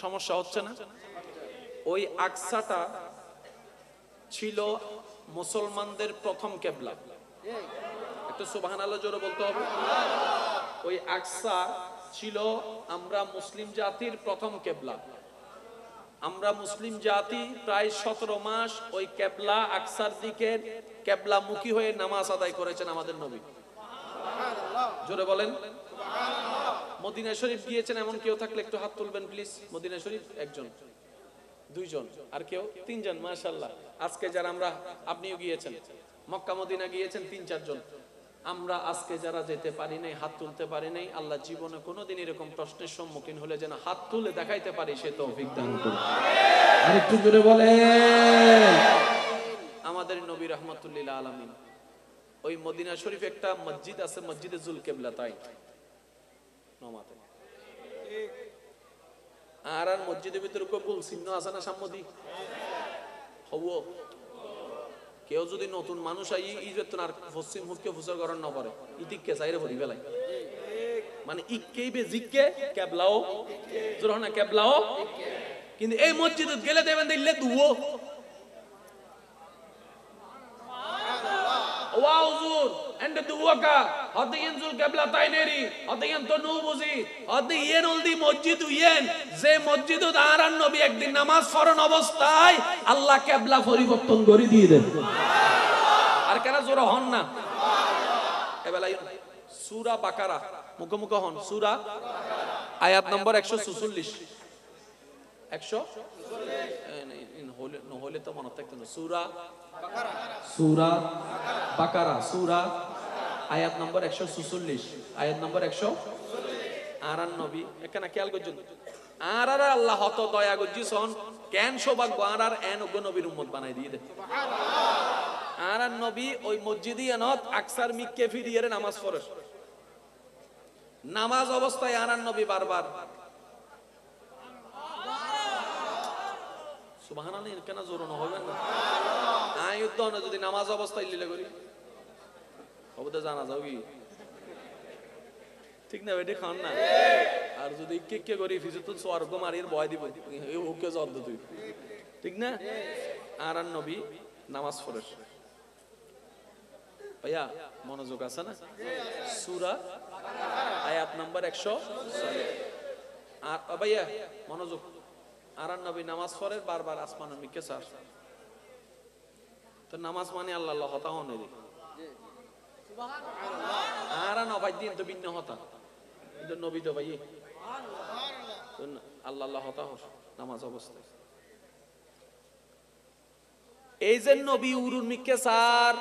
সমস্যা হচ্ছে না, ওই আকসাটা ছিল মুসলমানদের প্রথম কিবলা। একটু সুবহানাল্লাহ জোরে বলতে হবে। ওই আকসা ছিল আমরা মুসলিম জাতির প্রথম কিবলা। আমরা মুসলিম জাতি প্রায় 17 মাস ওই কেবলা আকসার দিকে কেবলামুখী হয়ে নামাজ আদায় করেছেন আমাদের নবী। জোরে বলেন মদিনা শরীফ গিয়েছেন এমন কেউ থাকলে একটু হাত তুলবেন প্লিজ। মদিনা শরীফ একজন, দুইজন, আর কেউ তিনজন, মাশাআল্লাহ। আজকে যারা আমরা, আপনিও গিয়েছেন, মক্কা মদিনা গিয়েছেন 3-4 জন। আমরা আজকে যারা যেতে পারি নাই, হাত তুলতে পারি নাই, আল্লাহ জীবনে কোনোদিন এরকম প্রশ্নের সম্মুখীন হলে যেন হাত তুলে দেখাইতে পারি সে তৌফিক দান করুন। আরেকটু জোরে বলেন আমাদের নবী রাহমাতুল্লিল আলামিন। ওই মদিনা শরীফে একটা মসজিদ আছে, মসজিদে জুল কেবলাতাইন নমাতে। আর মসজিদের ভিতরে গোল চিহ্ন আছে না সাম্মদি হবো। কেউ যদি নতুন মানুষ আই ইজতনার পশ্চিম হুদকে ফুসর করার না পারে ইতিককে চাইরে ভরি বেলায়, মানে ইককেই বে জিককে কেবলাও জোরহনা কেবলাও। কিন্তু এই মসজিদত গেলে দেবেন দিলে দুও ওয়া হুজুর এন্ড দুওকা হদিয়েন জুল কেবলাতাইনেরি হদিয়েন তো নুবুজি হদিয়েন উলদি মসজিদ উইয়েন যে মসজিদত আরান নবী একদিন নামাজ পড়ন অবস্থায় আল্লাহ কেবলা পরিবর্তন করে দিয়ে দেন। আর কেন জোর হন না এবেলাই সূরা বাকারা মুখোমুখি হন। সূরা আয়াত নম্বর 146 100 নহলে তো মনে থাকতো না। সূরা বাকারা সূরা আয়াত নম্বর 146 আয়াত নম্বর 100। আরান নবী এখানে খেয়াল করছেন, আর আল্লাহ হত দয়া গজ্জিসন কেন সৌভাগ্য আর এন ওগো নবীর উম্মত বানাই দিয়ে দে। আর নবী ওই মসজিদে এনত আকসার মিক্কে ফিরিয়ে নামাজ পড়ে। নামাজ অবস্থায় আর নবী বারবার সুবহানাল্লাহ কেন জোর না হবেন না। আয়ুদ্ধ না যদি নামাজ অবস্থায় লিলে করি অবদা জানা যাও কি ঠিক না বেটি খান না। আর যদি কে করি ফিজুতুল স্বর্গ মারির ভয় দিব এই ওকে জব্দ তুই ঠিক না। আর নবী নামাজ পড়ে। ভাইয়া মনোযোগ আছে না। সূরা আয়াত নাম্বার 100। আর ভাইয়া মনোযোগ। আর নবী নামাজ পড়ে বারবার আসমানের মিকে চার। তো নামাজ মানে আল্লাহ আল্লাহ হতা হনে রে সুবহানাল্লাহ। আর নবাই দিন তো ভিন্ন হতা কিন্তু নবী তো ভাই আল্লাহ আল্লাহ হতা নামাজ অবস্থায়। এই যে নবী উরুন মিকে চার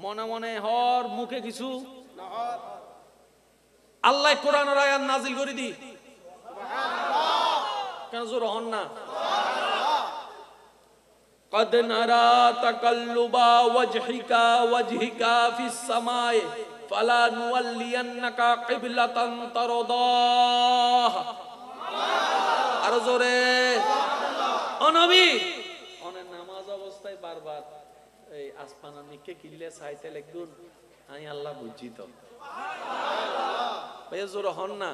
মনে মনে হর মুখে কিছু আল্লাহ কোরআনের আয়াত নাজিল করে দি কেন জোর হন না। قد نرى تقلب وجهك في السماء فلنولينك قبلة ترضاها। আর জোরে ও নবী অনেক নামাজ অবস্থায় বারবার এই আসমানের নিকে কিল্লে চাইতে লাগুন আমি আল্লাহ বুঝি তো ভাই জোর হন না।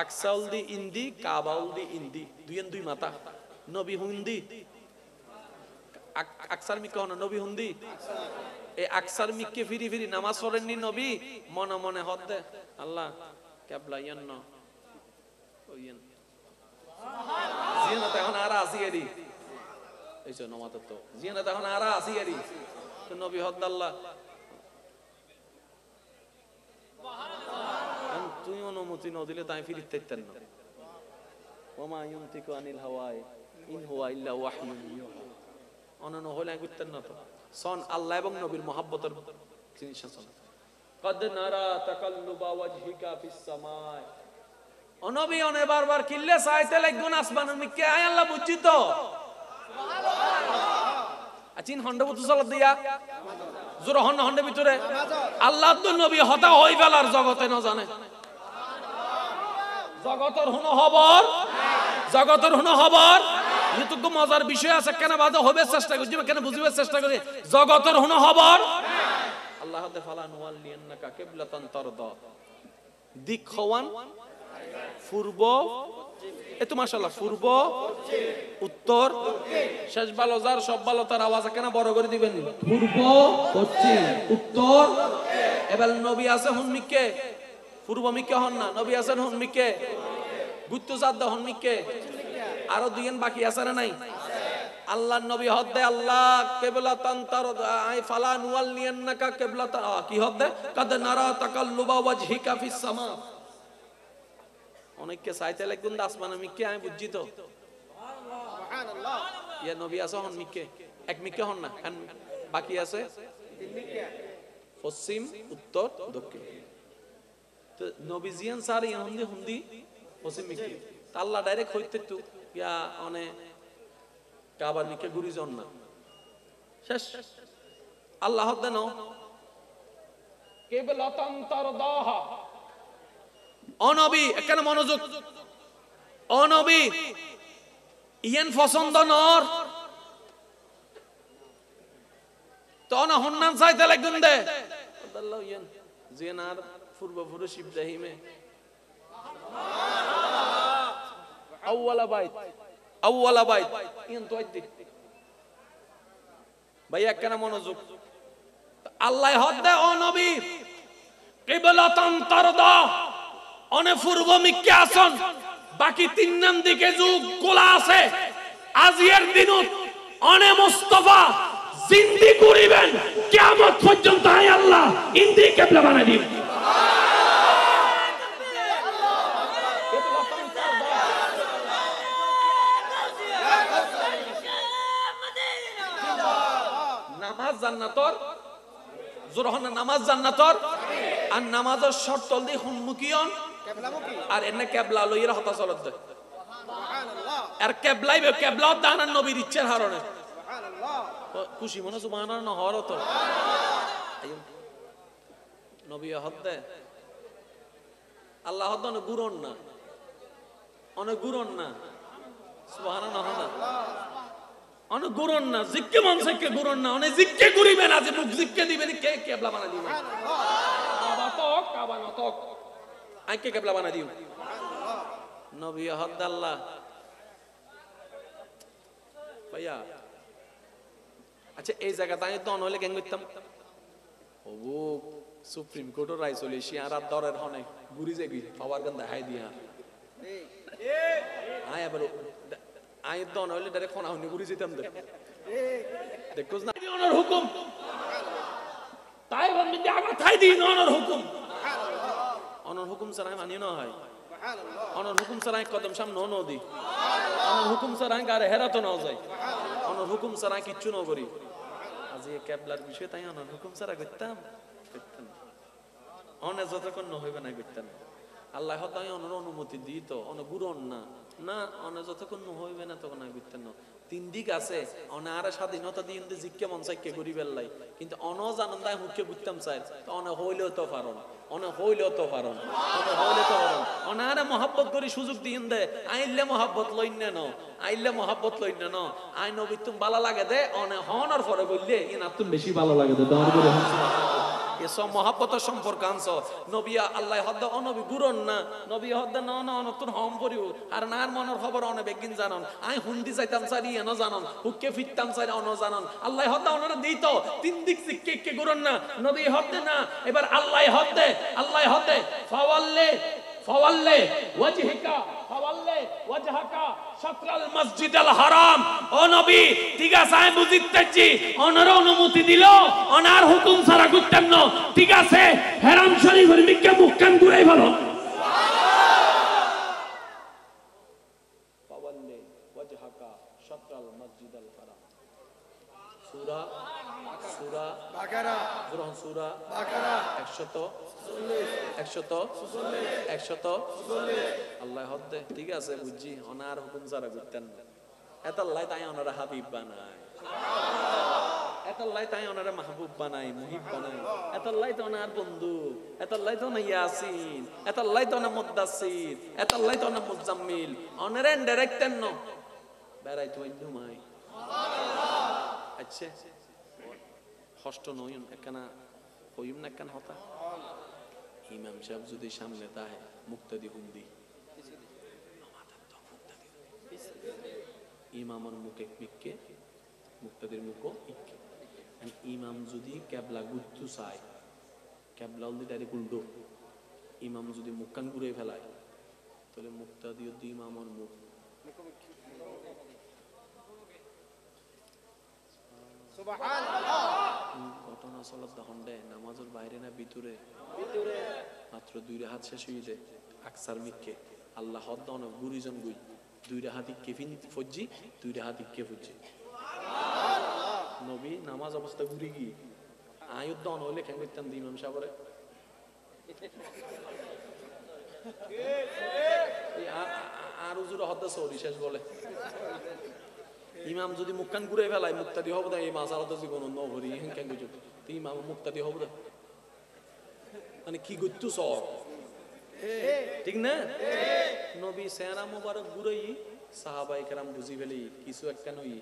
আকসাউল দি ইন্দি কাবাউল দি ইন্দি দুইয়েন দুই মাথা নবী হুন্দি আকসার মিকে হন নবী হুন্দি। এই আকসার মিকে ফিরি ফিরি নামাজ পড়েননি নবী মনে মনে হদ দে আল্লাহ কেবলা ইয়ান ন ওইয়েন জিয়ানা তখন আর আসি এরি এই যে নমাত তো জিয়ানা তখন আর আসি এরি তো নবী হদ আল্লাহ তুই অনুমতি ন দিলে তাই ফিরিতে চাইতেন না। ওমা ইউনতিকু আনিল হাওয়াই ইন হুয়া ইল্লা ওয়াহয়ুন ইউহা। অনন হলে করতেন না তো সন আল্লাহ এবং নবীর মহব্বতের জিনিস আছে। কদ নারা তাকাল্লুবা ওয়াজহিকা ফিস সামাই ও নবী অনে বারবার কিল্লে চাইতে লাগুন আসমানের মিকে আয় আল্লাহ বুঝি তো সুবহানাল্লাহ। আচিন হন্ডবুত চলত দিয়া জোর হন হন্ডে ভিতরে আল্লাহ তো নবী হতা হই গেলার জগতে না জানে জগতের হুন খবর জগতের হুন খবর এতটুকু মজার বিষয় আছে কেন বাদে হবে চেষ্টা করছি কেন বুঝিবার চেষ্টা করি জগতের হুন খবর আল্লাহ তে ফালান ওয়ালিয়ান্নাকা কিবলাতান তারদা দিক হওয়ান পূর্ব এতো মাশাআল্লাহ পূর্ব উত্তর শেষ ভালো যার সব ভালো তার আওয়াজ কেন বড় করে দিবেন পূর্ব পশ্চিম উত্তর। এবার নবী আছে হুন মিকে পূর্ব মিকে হন না নবী আছেন হুন মিকে গুত্তু সাদ্দা হন্মিকে আরো দুইজন বাকি আছে না নাই? আল্লাহর নবী হদ্দে আল্লাহ কিবলাতান আই ফালা নুওয়াল্লিয়ান্নাকা কিবলাতান কি হদ্দে কাদ নারা তাকাল্লুবা ওয়াজহিকা ফিস সামা। অনেককে চাইতে লাগুন আসমান মিকে আমি বুঝছি তো সুবহানাল্লাহ। ইয়া নবী আছে হন্মিকে এক মিকে হন না বাকি আছে তিন মিকে পশ্চিম উত্তর দক্ষিণ। তো নবী জিয়ান সার ইহুন্দি হুন্দি পশ্চিম মিকে আল্লাহ ডাইরেক্ট হইতে তো ইয়া অনে কাবার নিকে ঘুরি জন না শেষ আল্লাহ দেন কিবলাতান তারদাহা। ও নবী এখানে মনোযোগ, ও নবী ইয়ান পছন্দ নর তো না হন্নান চাইতে লাগুন দে আল্লাহ ইয়ান জিনার পূর্বপুরুষ ইব্রাহিমে আউয়ালা বাইত ইয়ান তো আইতে ভাই একখানা মনোযোগ। আল্লাহ হদ্দে ও নবী কিবলাতান তারদা অনে পূর্ব মিকে আসন বাকি তিন নাম দিকে যুগ গোলা আছে আজিয়ের দিনত অনে মুস্তাফা জিন্দি করিবেন কিয়ামত পর্যন্ত আই আল্লাহ ইন্দি কিবলা বানাই দিব। নামাজ জান্নাতর জোরহনা নামাজ জান্নাতর আর নামাজের শর্ত দি হুনমুখিয়ন কিবলামুখী আর এনে কিবলা লইরা হতা চলত দে সুবহানাল্লাহ আর কিবলা দানার নবীর ইচ্ছার হারণে সুবহানাল্লাহ খুশি মনে সুবহানাল্লাহ না হরত নবী হদ্দে আল্লাহ হদ্দন গুরন না অনেক গুরন না সুবহানাল্লাহ না অনেক গুরন না জিক্কে মনসকে গুরন না অনেক জিক্কে গুরিবেন আজ মুখ জিক্কে দিবেন কে কিবলা বানা দিবেন সুবহানাল্লাহ কাবা নতক আইকে কিবলা বানা দিও নবী হদ্দাল্লাহ ভাইয়া। আচ্ছা এই জায়গাটা আমি তো নইলে কেন করতাম ওবো সুপ্রিম কোর্টের রায় চলে শিয়ার আর দরের হনে গুরি যাবি পাওয়ার গান দেখাই দিয়া আয় আবার আই তো নইলে ডাইরেক্ট ফোন আউনি গুরি যেতাম দে দেখোস না ওনার হুকুম তাই বন্ধ আগা থাই দিন ওনার হুকুম ওনার হুকুম ছাড়া মানি না হয় ওনার হুকুম ছাড়া কদম সামনে ন দি ওনার হুকুম ছাড়া গারে হেরাতো নাও যায় ওনার হুকুম ছাড়া কিচ্ছু না করি আজ এই ক্যাবলার বিষয় তাই ওনার হুকুম ছাড়া করতাম অনে যতক্ষণ ন হইবে না করতাম আল্লাহ তাই ওনার অনুমতি দিত অনে গুরন না না অনে যতক্ষণ ন হইবে না তখন আমি করতাম না। তিন দিক আছে অনে আর স্বাধীনতা দিয়ে জিজ্ঞে মন চাইকে করি বেল্লাই কিন্তু অন জানন্দায় হুকে বুঝতাম চাই তো অনে হইলেও তো পারন অনে হইলেও তো পারন অনে হইলে তো পারন অনে আরে মহাব্বত করি সুযোগ দিন দে আইলে মহাব্বত লইন না আইলে মহাব্বত লইন না আই নবী তুমি ভালো লাগে দে অনে হনার পরে বললে ইনা তুমি বেশি ভালো লাগে দে তোমার করে এসব মহাব্বতের সম্পর্ক আনছ নবী আল্লাহ হদ্দা অনবী গুরন না নবী হদ্দা না না অনতুন হম পড়িও আর নার মনের খবর অনে বেগিন জানন আই হুন্দি যাইতাম সারি এন জানন হুকে ফিরতাম সারি অন জানন আল্লাহ হদ্দা অনরা দিত তিন দিক সিক্কে কে গুরন না নবী হদ্দে না এবার আল্লাহ হদ্দে ফাওয়াল্লে ওয়াজহিকা ফাওয়াল্লে ওয়াজহাকা শাতরাল মসজিদুল হারাম। ও নবী ঠিক আছে আমি বুঝিতেছি ওনার অনুমতি দিল ওনার হুকুম ছাড়া করতেন না ঠিক আছে হারাম শরীফের মিকে মুখ কান ঘুরাই ভালো ফাওয়াল্লে ওয়াজহাকা শাতরাল মসজিদুল হারাম সূরা বাকারা সূরা বাকারা 140 আল্লাহ হদ্দে ঠিক আছে বুঝছি ওনার হুকুম ছাড়া করতেন না এতাল্লাই তাই ওনারা হাবিব বানায় এতাল্লাই তাই ওনারা মাহবুব বানাই মুহিব বানাই এতাল্লাই তো ওনার বন্ধু এতাল্লাই তো না ইয়াসিন এতাল্লাই তো না মুদ্দাসির এতাল্লাই তো না মুজাম্মিল ওনারা ইনডাইরেক্টেন ন বেড়াই তো ঘুমাই আচ্ছা কষ্ট নয়ন একখানা হইম না একখানা হতা ইমাম সাহেব যদি সামনে তাই মুক্তাদি হুন্দি ইমামের মুখে মিক্কে মুক্তাদির মুখো ইক্কে ইমাম যদি ক্যাবলা গুত্তু চায় ক্যাবলা উল্দি ডাইরেক্ট উল্টো ইমাম যদি মুক্কান ঘুরে ফেলায় তাহলে মুক্তাদি ও ইমামর মুখ ঘটনা চলত তখন দেয় নামাজের বাইরে না ভিতরে মাত্র 2 রাকাত শেষ হয়ে যায় আকসার মিককে আল্লাহ হদ্দান গুরিজন গুই 2 রাকাত কেফিন ফজ্জি 2 রাকাত কে ফজ্জি নবী নামাজ অবস্থা ঘুরে গিয়ে আয়ুদ্দান হলে কেন করতাম ইমাম সাহেবরে আর হুজুর হদ্দা সৌরি শেষ বলে ইমাম যদি মুখখান ঘুরে ফেলায় মুক্তাদি হব না এই মাসাল তো জীবন নভরি কেন বুঝো তুই ইমাম মুক্তাদি হব না মানে কি করতো সব ঠিক না নবী সেনা মোবারক ঘুরেই সাহাবায়ে কেরাম বুঝি ফেলি কিছু একটা নই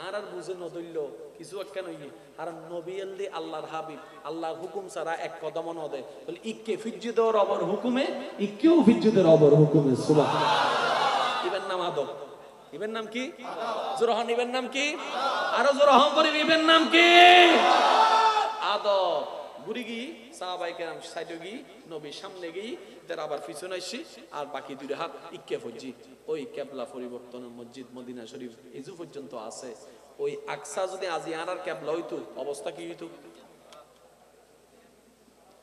আর বুঝে নদইল কিছু একটা নই আর নবী আল্লি আল্লাহর হাবিব আল্লাহর হুকুম ছাড়া এক কদম ন দেয় বলে ইক্কে ফিজ্জুদের রবের হুকুমে ইক্কেও ফিজ্জুদের রবের হুকুমে সুবহানাল্লাহ ইবেন নাম আদব ইবেন নাম কি জোরহান ইবেন নাম কি আরো জোরহান করি ইবেন নাম কি আদব ঘুরে গিয়ে সাহাবায়ে কেরাম সাইডে গিয়ে নবীর সামনে গিয়ে তার আবার পিছনে আসি আর বাকি 2 হাত ইক্কে ফজ্জি ওই কিবলা পরিবর্তনের মসজিদ মদিনা শরীফ এজু পর্যন্ত আছে ওই আকসা যদি আজি আর কিবলা হইতো অবস্থা কি হইতো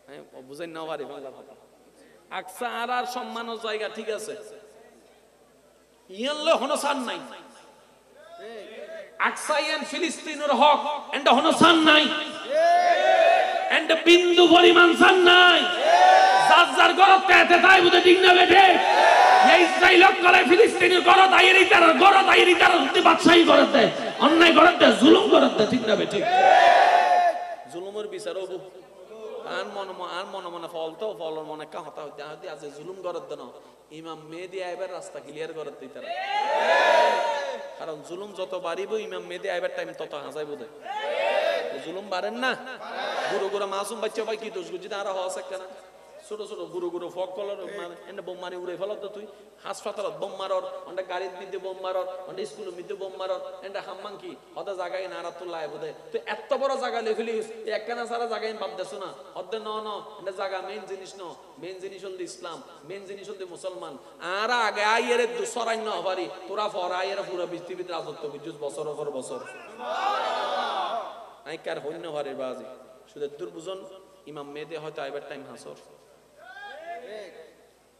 হ্যাঁ বুঝাই না পারি বাংলা কথা আকসা আর সম্মানের জায়গা ঠিক আছে ইয়াল্লে হনসান নাই আকসা ইয়ান ফিলিস্তিনের হক এন্ড হনসান নাই এন্ড বিন্দু পরিমাণ সান নাই যার গরতে এতে তাই বুঝে ঠিক না বেঠে এই ইসরাইল করে ফিলিস্তিনের গরত আইরি তার হতে বাদশাহী করতে অন্যায় করতে জুলুম করতে ঠিক না বেঠে জুলুমের বিচার হবো আর মনে ফল তো ফলর মনে কা হতা হইতে আজ জুলুম করতে না ইমাম মেহেদী আইবার রাস্তা ক্লিয়ার করতে তারা কারণ জুলুম যত বাড়িব ইমাম মেহেদী আইবার টাইম তত হাজাইব দে জুলুম বাড়েন না গুরু গুরু মাসুম বাচ্চা ভাই কি দোষ গুজি আর হওয়া থাকে না ছোট ছোট গুরু গুরু ফক কলর এনে বোম মারি উড়ে ফেলত তুই হাসপাতালত বোম মারর অন্ডা গাড়ির মধ্যে বোম মারর অন্ডা স্কুলের মধ্যে বোম মারর এন্ডা হাম্মাং কি হদা জায়গায় নারাতুল্লাহ বুদে তুই এত বড় জায়গা লই ফেলিস একখানা সারা জায়গায় বাদ দেছ না হদে ন এন্ডা জায়গা মেইন জিনিস ন মেইন জিনিস হল ইসলাম মেইন জিনিস হল মুসলমান আর আগে আইয়ের দুসরাই ন হবারি তোরা ফরাইয়ের পুরো পৃথিবীতে রাজত্ব করছিস বছর পর বছর আই কার হইন হরে বাজি শুধু দুর্বুজন ইমাম মেহেদী হয়তো আইবার টাইম হাসর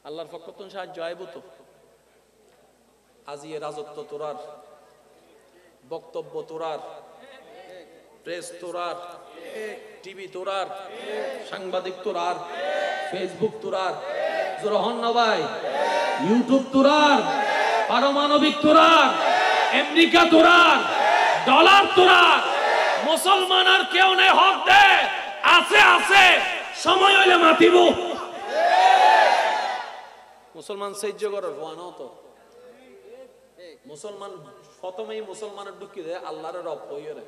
আল্লাহর পক্ষ থেকে সাহায্য আইব তো আজি এ রাজত্ব তোরার বক্তব্য তোরার প্রেস তোরার টিভি তোরার সাংবাদিক তোরার ফেসবুক তোরার জোরহন নবাই ইউটিউব তোরার পারমাণবিক তোরার আমেরিকা তোরার ডলার তোরার মুসলমান আর কেউ নাই হক দে আছে সময় হইলে মাতিব মুসলমান সহ্য করার ভয় তো মুসলমান প্রথমেই মুসলমানের ঢুকি দেয় আল্লাহর রব হইয়ে রে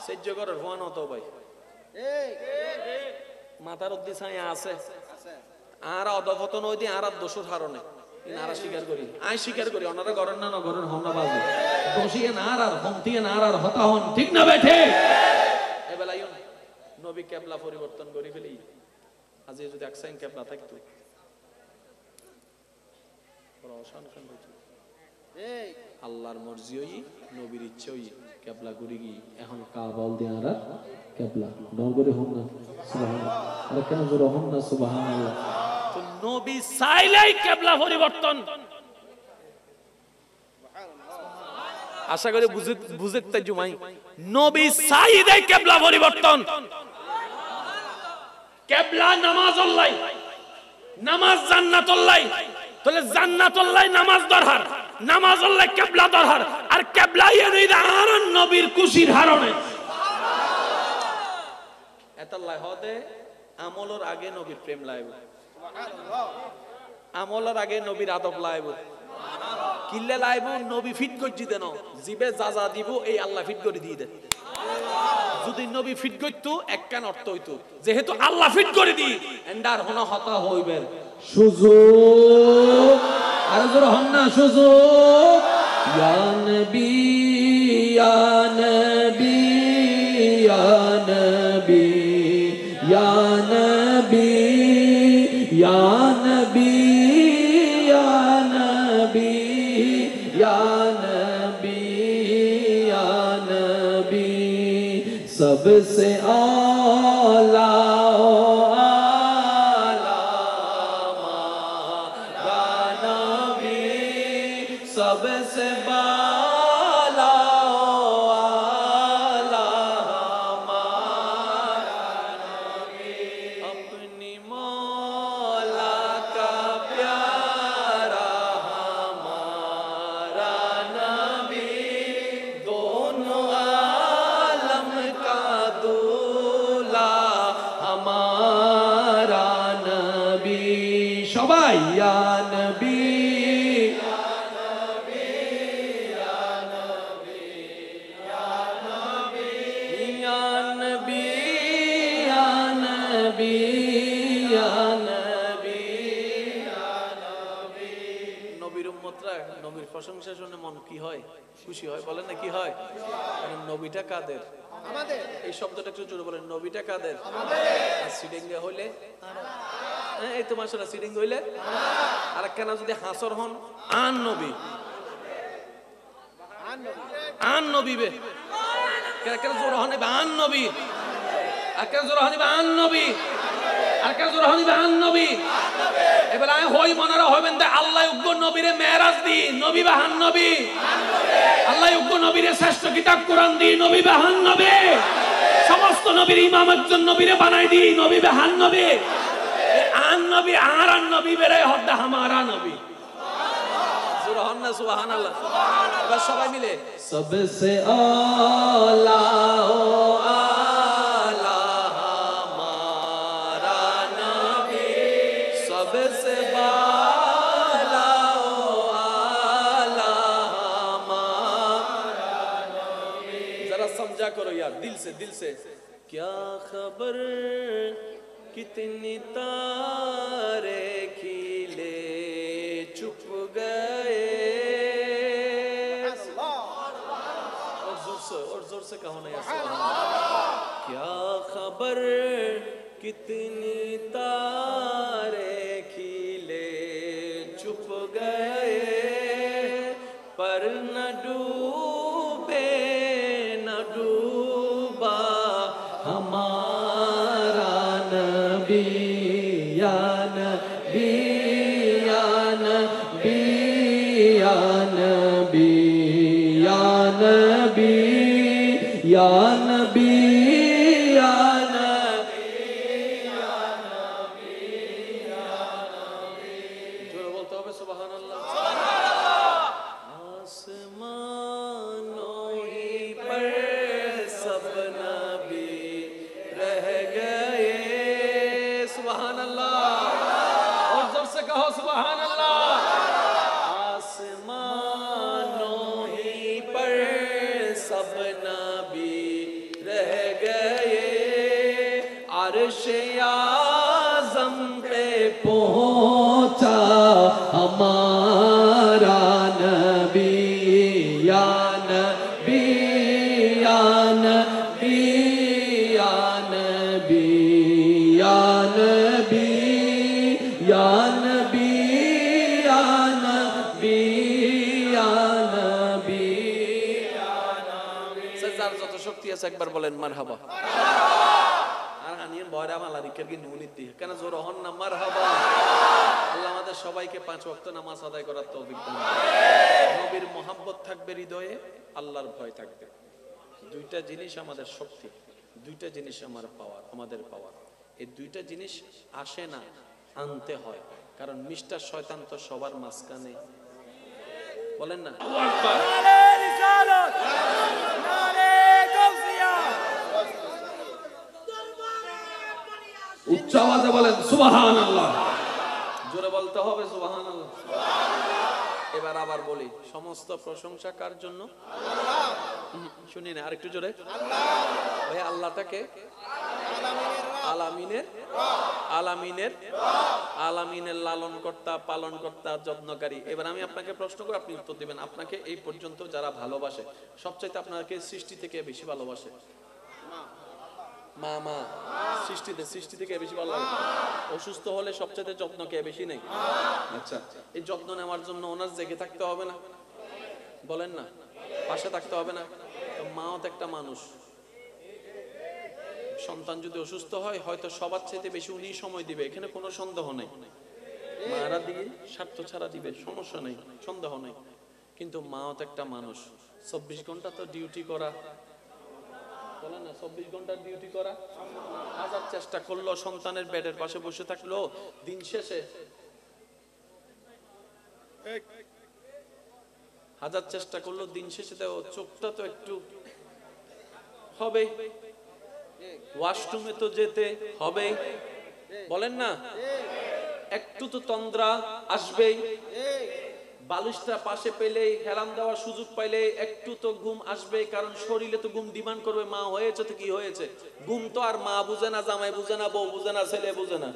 সহ্য করার ভয় তো ভাই মাথার উদ্দেশ্য আছে আর অধপতন ওই দিন আর দোষর হারণে আরা স্বীকার করি আই স্বীকার করি ওনারা গরেন না গরেন হন না বাজে দোষিয়ে না আর হন্তিয়ে না আর হতা হন ঠিক না বেঠে এবেলাই নবী কেবলা পরিবর্তন করে ফেলি আজ যদি একসাইন কেবলা থাকতো আল্লাহর মর্জি হই নবীর ইচ্ছে হই কেবলা ঘুরে গিয়ে এখন কাবাল দিয়ে আর কেবলা ডর করে হন না সুবহানাল্লাহ আর কেন জোরে হন না সুবহানাল্লাহ তো নবী চাইলেই কেবলা পরিবর্তন আশা করি বুঝতে জুমাই নবী চাইলেই কেবলা পরিবর্তন কেবলা নামাজুল্লাহ নামাজ জান্নাতুল্লাহ তাহলে জান্নাতুল্লাহ নামাজ দরকার নামাজুল্লাহ কিবলা দরকার আর কিবলা এর আর নবীর খুশির হারণে সুবহানাল্লাহ এতাল্লাহ হদে আমলের আগে নবীর প্রেম লাইব সুবহানাল্লাহ আমলের আগে নবীর আদব লাইব সুবহানাল্লাহ কিল্লে লাইব নবী ফিট করজি দেন জিবে যা দিব এই আল্লাহ ফিট করে দিয়ে দেন যদি নবী ফিট করতো একখান অর্থ হইতো যেহেতু আল্লাহ ফিট করে দি এন্ডার হনা হতা হইবেন সুযোগ আর জোর হন না সুযোগ ইয়া নবী ইয়া নবী ইয়া নবী ইয়া নবী ইয়া নবী सबसे आला सबसे बाला आला हमारा नबी अपनी मौला का प्यारा हमारा नबी दोनों आलम का दूल्हा हमारा नबी सबाई या नबी প্রশংসা শুনে মন কি হয় খুশি হয় বলেন না কি হয় কারণ নবীটা কাদের আমাদের এই শব্দটা একটু জোরে বলেন নবীটা কাদের আমাদের আর সিডিংগে হইলে এই তো মাশাআল্লাহ সিডিং হইলে আর কেন যদি হাসর হন আন নবী আন নবী বে কেন জোর হন আন নবী আর কেন জোর হন আন নবী আর কেন জোর হন আন নবী এবার আমি হই মনারা হইবেন যে আল্লাহ উগ্র নবীরে মেরাজ দি নবী বাহান নবী আল্লাহ উগ্র নবীরে শ্রেষ্ঠ কিতাব কোরআন দি নবী বাহান নবী সমস্ত নবীর ইমাম একজন নবীরে বানাই দি নবী বাহান নবী আন নবী আর আন নবী বেরে হদ্দা হামারা নবী সুবহানাল্লাহ সুবহানাল্লাহ এবার সবাই মিলে সবসে আলা सबसे बाला आला हमारा नबी जरा समझा करो यार दिल से क्या खबर कितनी तारे खिले चुप गए और जोर से कहो ना यार क्या खबर कितनी तारे खिले चुप गए पर न डूबे न डूबा हमारा नबी या नबी या नबी या नबी या नबी या नबी आज़म पे पहुंचा हमारा नबी या नबी या नबी या नबी या नबी या नबी या नबी या नबी सज्जार যত শক্তি আছে একবার বলেন মারহাবা আমাদের সবাইকে 5 ওয়াক্ত নামাজ আদায় করার তৌফিক দান নবীর মোহাব্বত থাকবে হৃদয়ে আল্লাহর ভয় থাকবে দুইটা জিনিস আমাদের শক্তি দুইটা জিনিস আমাদের পাওয়ার এই দুইটা জিনিস আসে না আনতে হয় কারণ মিস্টার শয়তান তো সবার মাঝখানে বলেন না আল্লাহু আকবার নারে রিসালাত নারে গাউসিয়া উচ্চ আওয়াজে বলেন সুবহানাল্লাহ জোরে বলতে হবে সুবহানাল্লাহ এবার আবার বলি সমস্ত প্রশংসা কার জন্য আল্লাহ শুনি না আরেকটু জোরে আল্লাহ ভাই আল্লাহটাকে আলামিনের লালনকর্তা পালনকর্তা যত্নকারী এবার আমি আপনাকে প্রশ্ন করে আপনি উত্তর দিবেন আপনাকে এই পর্যন্ত যারা ভালোবাসে সবচেয়ে আপনাকে সৃষ্টি থেকে বেশি ভালোবাসে মা সৃষ্টি থেকে বেশি ভালো লাগে অসুস্থ হলে সবচেয়ে যত্ন কে বেশি নেই আচ্ছা এই যত্ন নেওয়ার জন্য ওনার জেগে থাকতে হবে না বলেন না পাশে থাকতে হবে না মাও তো একটা মানুষ সন্তান যদি অসুস্থ হয় হয়তো সবার চাইতে বেশি উনি সময় দিবে, এখানে কোনো সন্দেহ নেই। মারা দিয়ে স্বার্থ ছাড়া দিবে, সমস্যা নেই, সন্দেহ নেই। কিন্তু মাও তো একটা মানুষ, 24 ঘন্টা তো ডিউটি করা বলে না, 24 ঘন্টার ডিউটি করা। হাজার চেষ্টা করলো সন্তানের বেডের পাশে বসে থাকলো, দিন শেষে হাজার চেষ্টা করলো, দিন শেষে তো চোখটা তো একটু হবে, ওয়াশরুমে তো যেতে হবে, বলেন না, একটু তো তন্দ্রা আসবেই, বালিশটা পাশে পেলেই হেলাম দেওয়ার সুযোগ পাইলে একটু তো ঘুম আসবে, কারণ শরীরে তো ঘুম ডিমান্ড করবে। মা হয়েছে তো কি হয়েছে, ঘুম তো আর মা বুঝে না, জামাই বুঝে না, বউ বুঝে না, ছেলে বুঝে না।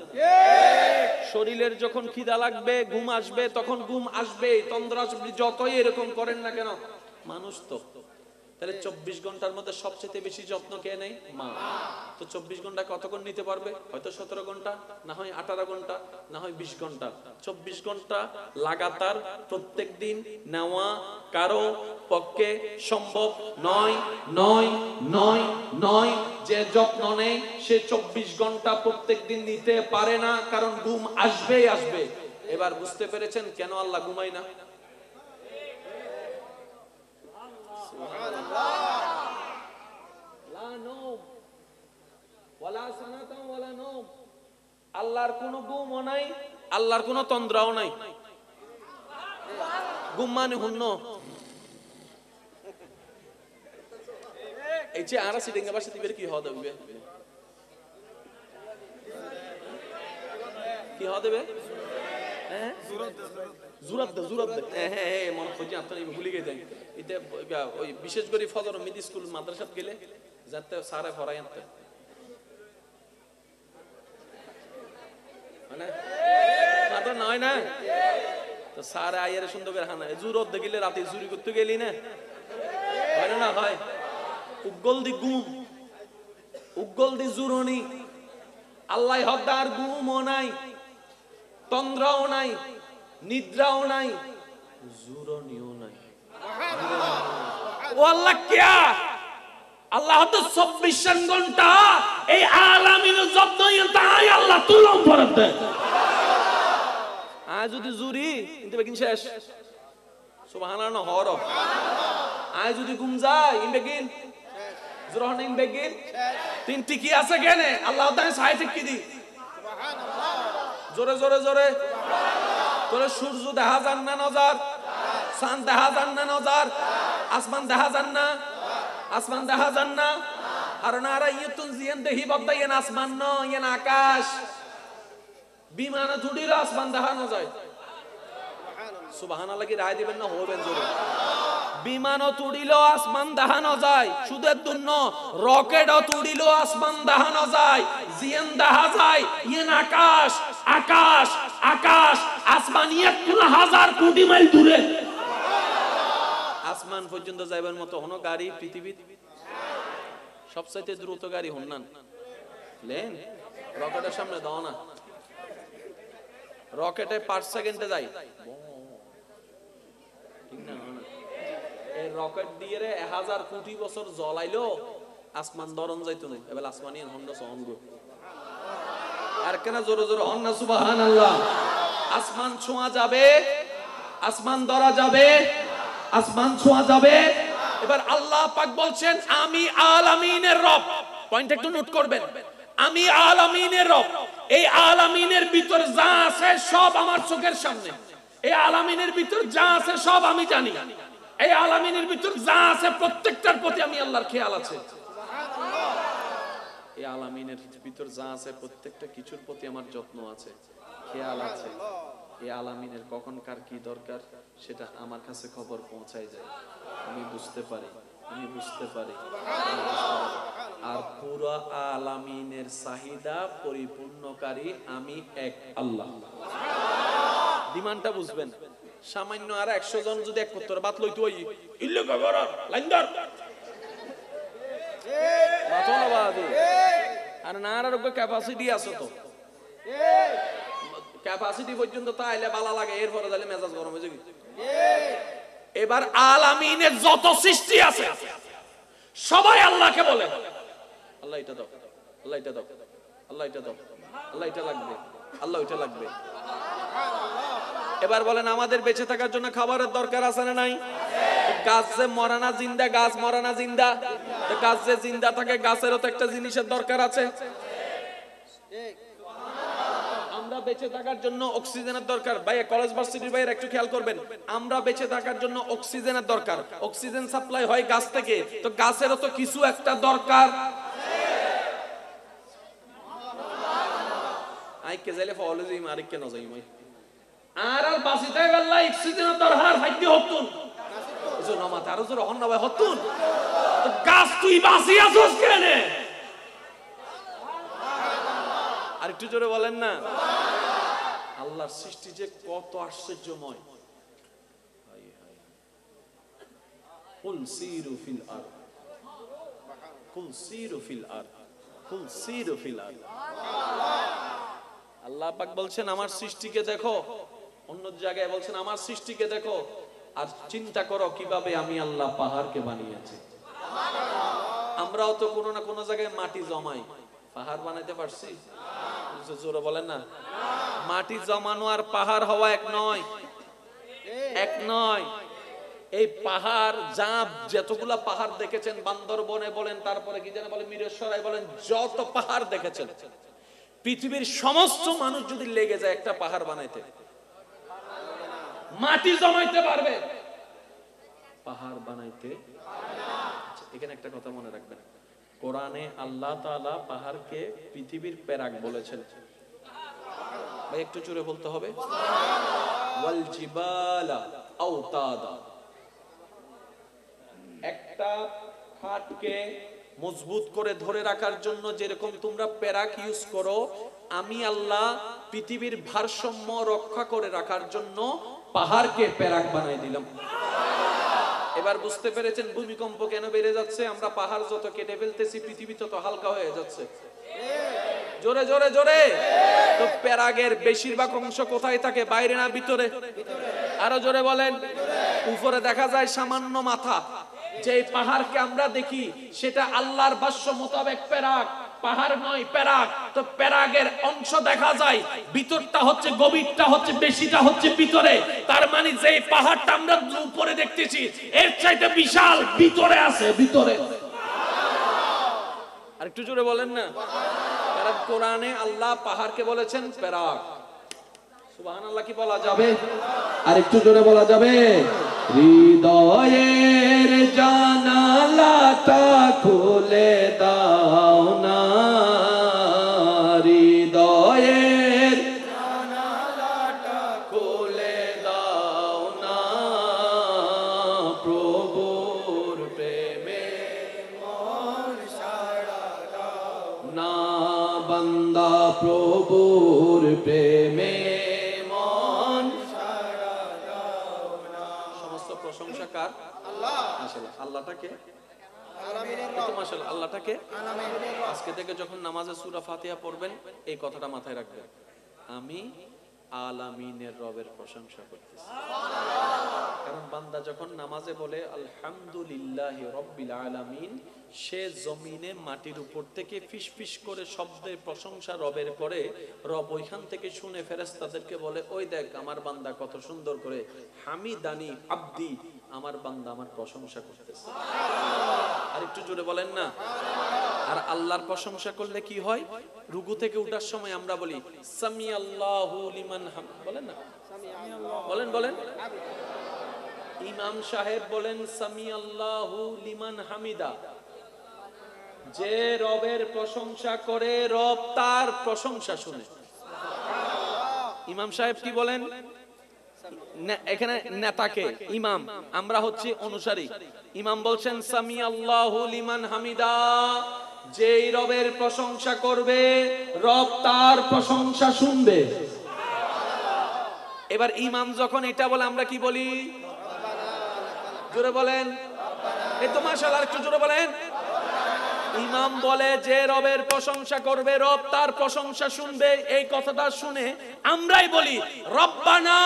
শরীরের যখন খিদা লাগবে, ঘুম আসবে, তখন ঘুম আসবে, তন্দ্রা আসবে, যতই এরকম করেন না কেন, মানুষ তো। তাহলে 24 ঘন্টার মধ্যে সবচেয়ে বেশি যত্ন কে নেয়? মা। তো 24 ঘন্টা কতক্ষণ নিতে পারবে? হয়তো 17 ঘন্টা, না হয় 18 ঘন্টা, না হয় 20 ঘন্টা। 24 ঘন্টা লাগাতার প্রত্যেক দিন নেওয়া কারো পক্ষে সম্ভব নয়, নয়, নয়, নয়। যে যত্ন নেয় সে 24 ঘন্টা প্রত্যেক দিন নিতে পারে না, কারণ ঘুম আসবেই আসবে। এবার বুঝতে পেরেছেন কেন আল্লাহ ঘুমায় না? আল্লাহর কোন ঘুমও নাই, আল্লাহর কোন তন্দ্রাও নাই। ঘুম মানে হুন্ন, এই যে আর সিটিং বাসা দিবে কি হওয়া দেবে, কি হওয়া দেবে? হ্যাঁ জুরাত দে, জুরাত দে। হ্যাঁ হ্যাঁ মনে করছি আপনার ভুলে গেছেন। এতে ওই বিশেষ করে ফজর মিড স্কুল মাদ্রাসাত গেলে যাতে সারে ফরাই আনতে মানে মাত্র নয় না, তো সারে আইয়ারে সুন্দর করে হানা জুরত দেখিলে রাতে চুরি করতে গেলি না, হয় না? হয়। উগল দি গুম, উগল দি জুরনি, আল্লাহ হদ্দার ঘুমও নাই, তন্দ্রাও নাই, নিদ্রাও নাই, জুরনিও নাই। ও আল্লাহ কিয়া, আল্লাহ তো 24 ঘন্টা এই আলামিনের যত্ন তাই আল্লাহ তুলম ফরত দেয়। আজ যদি জুরি কিন্তু বেকিন শেষ, সুবহানাল্লাহ হর। আজ যদি ঘুম যায় ইনবেকিন জুরহন ইনবেকিন তিন টিকি আছে কেনে আল্লাহ তাই সাই ঠিক কি দি সুবহানাল্লাহ। জোরে জোরে জোরে তোরে সূর্য দেখা যান না নজর, চাঁদ দেখা যান না নজর, আসমান দেখা যান না, আসমান দেখা যান না। আর নারা ইয়তুন জিয়ান দেহি বদাইন আসমান ন ইয়ান আকাশ, বিমানে জুড়িলে আসমান দেখানো যায়। সুবহানাল্লাহ কি রায় দিবেন না হবেন জোরে? বিমানও তুড়িলেও আসমান দেখানো যায়, শুধু দুন্ন রকেটও তুড়িলেও আসমান দেখানো যায়, জিয়ান দেখা যায় ইয়ান আকাশ, আকাশ, আকাশ, আসমান 1,000 কোটি মাইল দূরে। আসমান পর্যন্ত যাইবার মতো হন গাড়ি পৃথিবীতে সবচাইতে দ্রুত গাড়ি হন্নান প্লেন, রকেটের সামনে দাও না, রকেটে 5 সেকেন্ডে যায়। ঠিক না? এই রকেট দিয়ে 1000 কোটি বছর জ্বলাইলো আসমান দরন যাইতো না, এবার আসমানি হন্ডা সহন গো আর কেন জোরে জোরে হন না সুবহানাল্লাহ। আসমান ছোঁয়া যাবে, আসমান ধরা যাবে, আসমান ছোঁয়া যাবে। এবার আল্লাহ পাক বলছেন আমি আলামিনের রব। পয়েন্ট একটু নোট করবেন, আমি আলামিনের রব। এই আলামিনের ভিতর যা আছে সব আমার চোখের সামনে, এই আলামিনের ভিতর যা আছে সব আমি জানি, এই আলামিনের ভিতর যা আছে প্রত্যেকটার প্রতি আমি আল্লাহর খেয়াল আছে। এই আলামিনের ভিতর যা আছে প্রত্যেকটা কিছুর প্রতি আমার যত্ন আছে, খেয়াল আছে। এই আলামিনের কখন কার কি দরকার সেটা আমার কাছে খবর পৌঁছায় যায়, আমি বুঝতে পারি, আমি বুঝতে পারি। আর পুরো আলামিনের চাহিদা পরিপূর্ণকারী আমি এক আল্লাহ। ডিমান্ডটা বুঝবেন। সামান্য আর 100 জন যদি এক করতে বাত লইতো ওই ইল্লে গগর লাইনদার মাথা না বাদে আর না আর ক্যাপাসিটি আছে তো, ক্যাপাসিটি পর্যন্ত তাইলে ভালো লাগে, এরপরে তাইলে মেজাজ গরম হয়ে যাবে। এবার আলামিনের যত সৃষ্টি আছে সবাই আল্লাহকে বলে আল্লাহ এটা দাও, আল্লাহ এটা দাও, আল্লাহ এটা দাও, আল্লাহ এটা লাগবে, আল্লাহ ওইটা লাগবে। এবার বলেন আমাদের বেঁচে থাকার জন্য খাবারের দরকার আছে না নাই? গাছ যে মরা না জিন্দা, গাছ মরা না জিন্দা, গাছ যে জিন্দা থাকে গাছেরও তো একটা জিনিসের দরকার আছে। আমরা বেঁচে থাকার জন্য অক্সিজেনের দরকার। ভাই কলেজ ভার্সিটির ভাইয়ের একটু খেয়াল করবেন, আমরা বেঁচে থাকার জন্য অক্সিজেনের দরকার। অক্সিজেন সাপ্লাই হয় গাছ থেকে, তো গাছেরও তো কিছু একটা দরকার। আইকে যাইলে ফলে যাই আরেককে না যাই মাই আর আর বাসিতে গেল অক্সিজেনের দরকার হাইতে হতুন এজো না মাথা আর জোর হন না ভাই হতুন। তো গাছ তুই বাসি আছস কেনে? আর একটু জোরে বলেন না। আল্লাহর সৃষ্টি যে কত আশ্চর্যময়। কুল সিরু ফিল আরদ, কুল সিরু ফিল আরদ, কুল সিরু ফিল আরদ। আল্লাহ পাক বলছেন আমার সৃষ্টিকে দেখো, অন্য জায়গায় বলছেন আমার সৃষ্টিকে দেখো আর চিন্তা করো কিভাবে আমি আল্লাহ পাহাড়কে বানিয়েছি। আমরাও তো কোনো না কোনো জায়গায় মাটি জমাই, পাহাড় বানাইতে পারছি? জোরে বলেন না। মাটি জমানো আর পাহাড় হওয়া এক নয়, এক নয়। এই পাহাড় যা যতগুলা পাহাড় দেখেছেন বান্দরবনে বলেন, তারপরে কি যেন বলে মিরেশ্বরায় বলেন, যত পাহাড় দেখেছেন পৃথিবীর সমস্ত মানুষ যদি লেগে যায় একটা পাহাড় বানাইতে, মাটি জমাইতে পারবে, পাহাড় বানাইতে। এখানে একটা কথা মনে রাখবেন, কোরআনে আল্লাহ তাআলা পাহাড়কে পৃথিবীর পেরাক বলেছেন। ভাই একটু জোরে বলতে হবে। ওয়াল জিবালা আওতাদা, একটা খাটকে মজবুত করে ধরে রাখার জন্য যেরকম তোমরা পেরাক ইউজ করো, আমি আল্লাহ পৃথিবীর ভারসাম্য রক্ষা করে রাখার জন্য পাহাড়কে পেরাক বানাই দিলাম। এবার বুঝতে পেরেছেন ভূমিকম্প কেন বেড়ে যাচ্ছে? আমরা পাহাড় যত কেটে ফেলতেছি পৃথিবী তত হালকা হয়ে যাচ্ছে। জোরে জোরে জোরে। তো পেরাগের বেশিরভাগ অংশ কোথায় থাকে? বাইরে না ভিতরে? আরো জোরে বলেন। উপরে দেখা যায় সামান্য মাথা। যে পাহাড়কে আমরা দেখি সেটা আল্লাহর ভাষ্য মোতাবেক পেরাক, পাহাড় নয় পেরাক। তো পেরাগের অংশ দেখা যায়, ভিতরটা হচ্ছে গভীরটা হচ্ছে বেশিটা হচ্ছে ভিতরে। তার মানে যে পাহাড়টা আমরা উপরে দেখতেছি এর চাইতে বিশাল ভিতরে আছে, ভিতরে। আর একটু জোরে বলেন না। কারণ কোরআনে আল্লাহ পাহাড়কে বলেছেন পেরাক। সুবহানাল্লাহ কি বলা যাবে? আর একটু জোরে বলা যাবে? হৃদয়ের জানালাটা খুলে দাও না, হৃদয়ের জানালাটা খুলে দাও না, প্রভুর প্রেমে মন সাড়া দাও না, বান্দা প্রভুর প্রেমে মন সাড়া দাও না। সমস্ত প্রশংসা কার? আল্লাহ। মাশাআল্লাহ। আল্লাহটাকে আল্লাহটাকে আজকে থেকে যখন নামাজে সূরা ফাতিহা পড়বেন এই কথাটা মাথায় রাখবেন, আমি আলামিনের রবের প্রশংসা করতেছি। কারণ বান্দা যখন নামাজে বলে আলহামদুলিল্লাহি রাব্বিল আলামিন, সে জমিনে মাটির উপর থেকে ফিসফিস করে শব্দের প্রশংসা রবের করে। রব ওইখান থেকে শুনে ফেরেশতাদেরকে বলে, ওই দেখ আমার বান্দা কত সুন্দর করে হামিদানি আব্দি, আমার বান্দা আমার প্রশংসা করতেছে। আর একটু জোরে বলেন না। আর আল্লাহর প্রশংসা করলে কি হয়? রুকু থেকে উঠার সময় আমরা বলি সামি আল্লাহু লিমান হামিদ, বলেন না? বলেন বলেন। ইমাম সাহেব বলেন সামি আল্লাহু লিমান হামিদা। যে রবের প্রশংসা করে রব তার প্রশংসা শুনে। ইমাম সাহেব কি বলেন? এখানে নেতাকে ইমাম, আমরা হচ্ছে অনুসারী। ইমাম বলছেন সামি আল্লাহু লিমান হামিদা, যেই রবের প্রশংসা করবে রব তার প্রশংসা শুনবে। এবার ইমাম যখন এটা বলে আমরা কি বলি? জোরে বলেন। এই তো মাশাআল্লাহ, একটু জোরে বলেন। ইমাম বলে যে রবের প্রশংসা করবে রব তার প্রশংসা শুনবে। এই কথাটা শুনে আমরাই বলি রব্বানা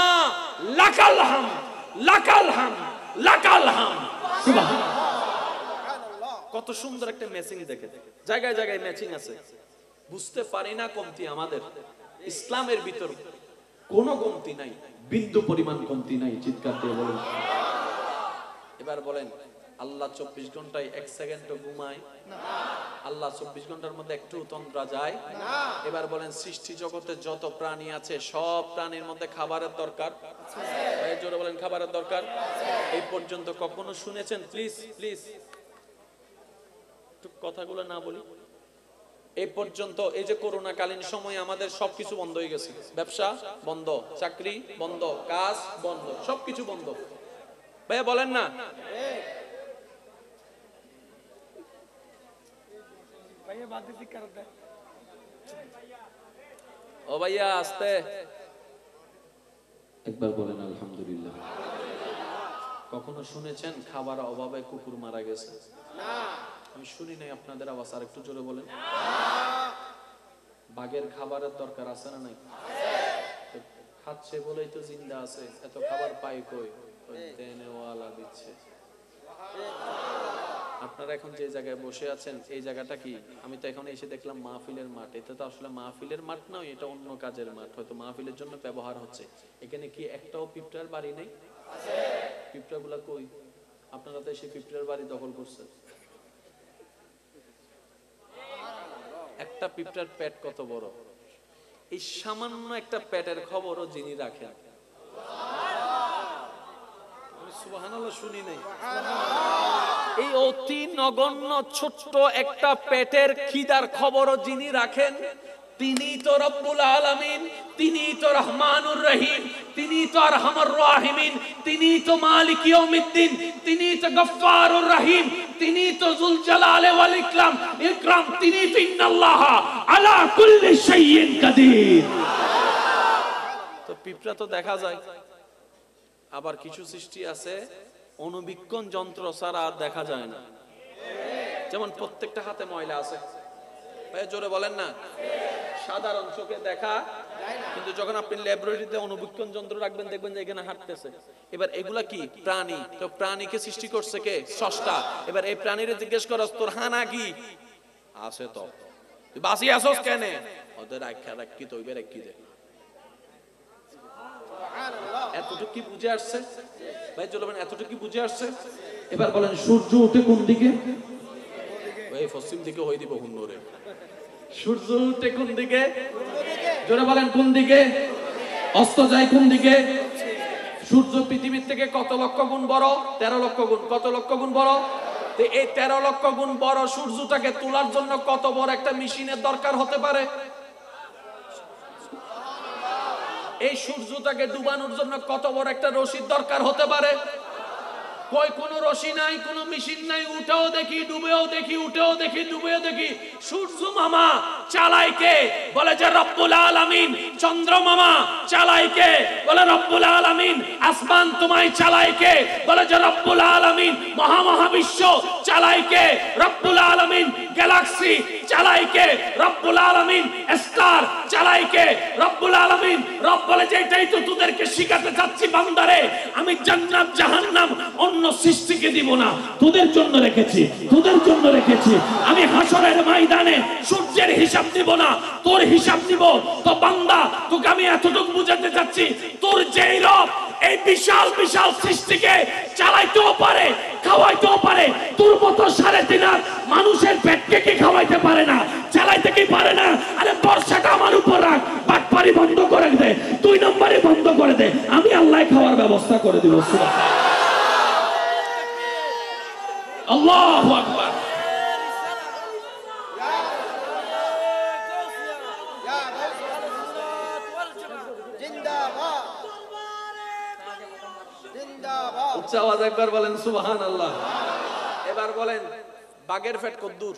লাকাল হাম, লাকাল হাম, লাকাল হাম। সুবহানাল্লাহ। কত সুন্দর একটা ম্যাচিং দেখে, জায়গায় জায়গায় ম্যাচিং আছে। বুঝতে পারি না কমতি আমাদের। ইসলামের ভিতর কোনো কমতি নাই, বিন্দু পরিমাণ কমতি নাই। চিৎকার দিয়ে বলেন। এবার বলেন, আল্লাহ 24 ঘন্টায় 1 সেকেন্ডও ঘুমায় না? আল্লাহ 24 ঘন্টার মধ্যে একটু তন্দ্রা যায় না? এবার বলেন, সৃষ্টি জগতে যত প্রাণী আছে সব প্রাণীর মধ্যে খাবারের দরকার আছে? ভাই জোরে বলেন, খাবারের দরকার আছে? এই পর্যন্ত কখনো শুনেছেন, প্লিজ প্লিজ একটু কথাগুলো না বলি, এই পর্যন্ত এই যে করোনা কালীন সময় আমাদের সবকিছু বন্ধ হয়ে গেছে, ব্যবসা বন্ধ, চাকরি বন্ধ, কাজ বন্ধ, সবকিছু বন্ধ। ভাইয়া বলেন না? ও ভাইয়া আস্তে একবার বলেন আলহামদুলিল্লাহ। কখনো শুনেছেন খাবার অভাবে কুকুর মারা গেছে? না, আমি শুনি নাই। আপনাদের আওয়াজ আর একটু জোরে বলেন। বাঘের খাবারের দরকার আছে না নাই? খাচ্ছে বলেই তো জিন্দা আছে। এত খাবার পাই কই? দেনেওয়ালা দিচ্ছে। আপনারা এখন যে জায়গায় বসে আছেন এই জায়গাটা কি? আমি তো এখন এসে দেখলাম মাহফিলের মাঠ। এটা তো আসলে মাহফিলের মাঠ নয়, এটা অন্য কাজের মাঠ, হয়তো মাহফিলের জন্য ব্যবহার হচ্ছে। এখানে কি একটাও পিঁপড়ার বাড়ি নেই? আছে। পিঁপড়াগুলা কই? আপনারা তো এসে পিঁপড়ার বাড়ি দখল করছেন। একটা পিঁপড়ার পেট কত বড়? এই সামান্য একটা পেটের খবরও যিনি রাখেন, সুবহানাল্লাহ শুনি নাই। এই অতি নগণ্য ছোট্ট একটা পেটের খিদার খবরও যিনি রাখেন, তিনি তো রব্বুল আলামিন, তিনি তো রহমানুর রহিম, তিনি তো আরহামুর রাহিমিন, তিনি তো মালিক ইয়াউমিদ্দিন, তিনি তো গফফারুর রহিম, তিনি তো যুল জালালি ওয়াল ইকরাম, তিনি তো ইন্নাল্লাহা আলা কুল্লি শাইইন কাদির। তো পিঁপড়া তো দেখা যায়, আবার কিছু সৃষ্টি আছে অনুবীক্ষণ যন্ত্র ছাড়া আর দেখা যায় না। যেমন প্রত্যেকটা হাতে ময়লা আছে। ভাই জোরে বলেন না? সাধারণ চোখে দেখা যায় না, কিন্তু যখন আপনি ল্যাবরেটরিতে অনুবীক্ষণ যন্ত্র রাখবেন দেখবেন যে এখানে হাঁটতেছে। এবার এগুলা কি? প্রাণী। তো প্রাণীকে সৃষ্টি করছে কে? স্রষ্টা। এবার এই প্রাণীরে জিজ্ঞেস করস তোর হানা কি আছে? তো তুই বাসি আসস কেন? ওদের আখ্যা রাখি তো ওইবার কি দে। এতটুকু কি বুঝে আসছে? ভাই চলো বলেন, এতটুকু কি বুঝে আসছে? এবার বলেন, সূর্য উঠে কোন দিকে? ওই পশ্চিম দিকে হই দিব হুন্নরে। সূর্য উঠে কোন দিকে? জোরে বলেন, কোন দিকে? অস্ত যায় কোন দিকে? সূর্য পৃথিবীর থেকে কত লক্ষ গুণ বড়? 13 লক্ষ গুণ। কত লক্ষ গুণ বড়? এই 13 লক্ষ গুণ বড় সূর্যটাকে তোলার জন্য কত বড় একটা মেশিনের দরকার হতে পারে? এই সূর্যটাকে ডুবানোর জন্য কত বড় একটা রশির দরকার হতে পারে? কই কোনো রশি নাই, কোনো মেশিন নাই। উঠেও দেখি, ডুবেও দেখি, উঠেও দেখি, ডুবেও দেখি। সূর্য মামা চালায় কে? বলে যে রব্বুল আলামিন। চন্দ্র মামা চালায় কে? বলে রব্বুল আলামিন। আসমান তোমায় চালায় কে? বলে যে রব্বুল আলামিন। মহামহাবিশ্ব চালায় কে? রব্বুল আলামিন। গ্যালাক্সি চালায় কে? রব্বুল আলামিন। স্টার চালায় কে? রব্বুল আলামিন। রব বলে যে এটাই তো তোদেরকে শিখাতে চাচ্ছি বান্দারে, আমি জান্নাত জাহান্নাম অন্য সৃষ্টিকে দিব না, তোদের জন্য রেখেছি, তোদের জন্য রেখেছি। আমি হাসরের ময়দানে সূর্যের হিসাব নিব না, তোর হিসাব নিব। তো বান্দা, তোকে আমি এতটুকু বুঝাতে চাচ্ছি, তোর যেই রব এই বিশাল বিশাল সৃষ্টিকে চালাইতেও পারে, খাওয়াইতেও পারে, তোর মতো 3.5 মানুষের পেটকে কি খাওয়াইতে পারে না, চালাইতে কি পারে না? আরে বর্ষাটা আমার উপর রাখ, বাটপারি বন্ধ করে দে, 2 নম্বরে বন্ধ করে দে, আমি আল্লাহ খাওয়ার ব্যবস্থা করে দিব। আল্লাহু আকবার। উচ্চ আওয়াজ একবার বলেন সুবহানাল্লাহ। এবার বলেন, বাঘের পেট কত দূর?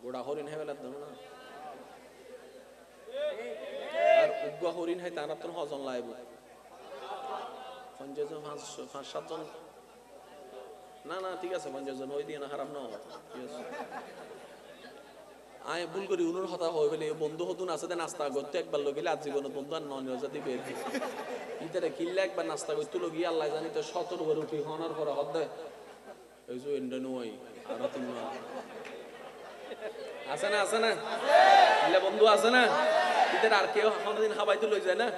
গোড়া হরিণ হয়ে গেল না, আর উগ্র হরিণ হয় তারা তো হজন লাইব 50 জন 5-7 জন না না ঠিক আছে 50 জন ওই দিয়ে না হারাম না ঠিক আছে। আয় ভুল করি উনুর হতা হয়ে গেলে বন্ধু হতুন আছে দে নাস্তা করতে একবার লগিলে আজীবন বন্ধু আর নন জাতি বের ইতারে কিল্লা একবার নাস্তা করতে লগি আল্লাহ জানি তো 17 বার উঠি হনার পরে হদ দেয় এই যে এন্ডা নয় আর তিন আছে না আছে না ইলে বন্ধু আছে না এদের আর কেউ কোনদিন হাবাইতে লই যায় না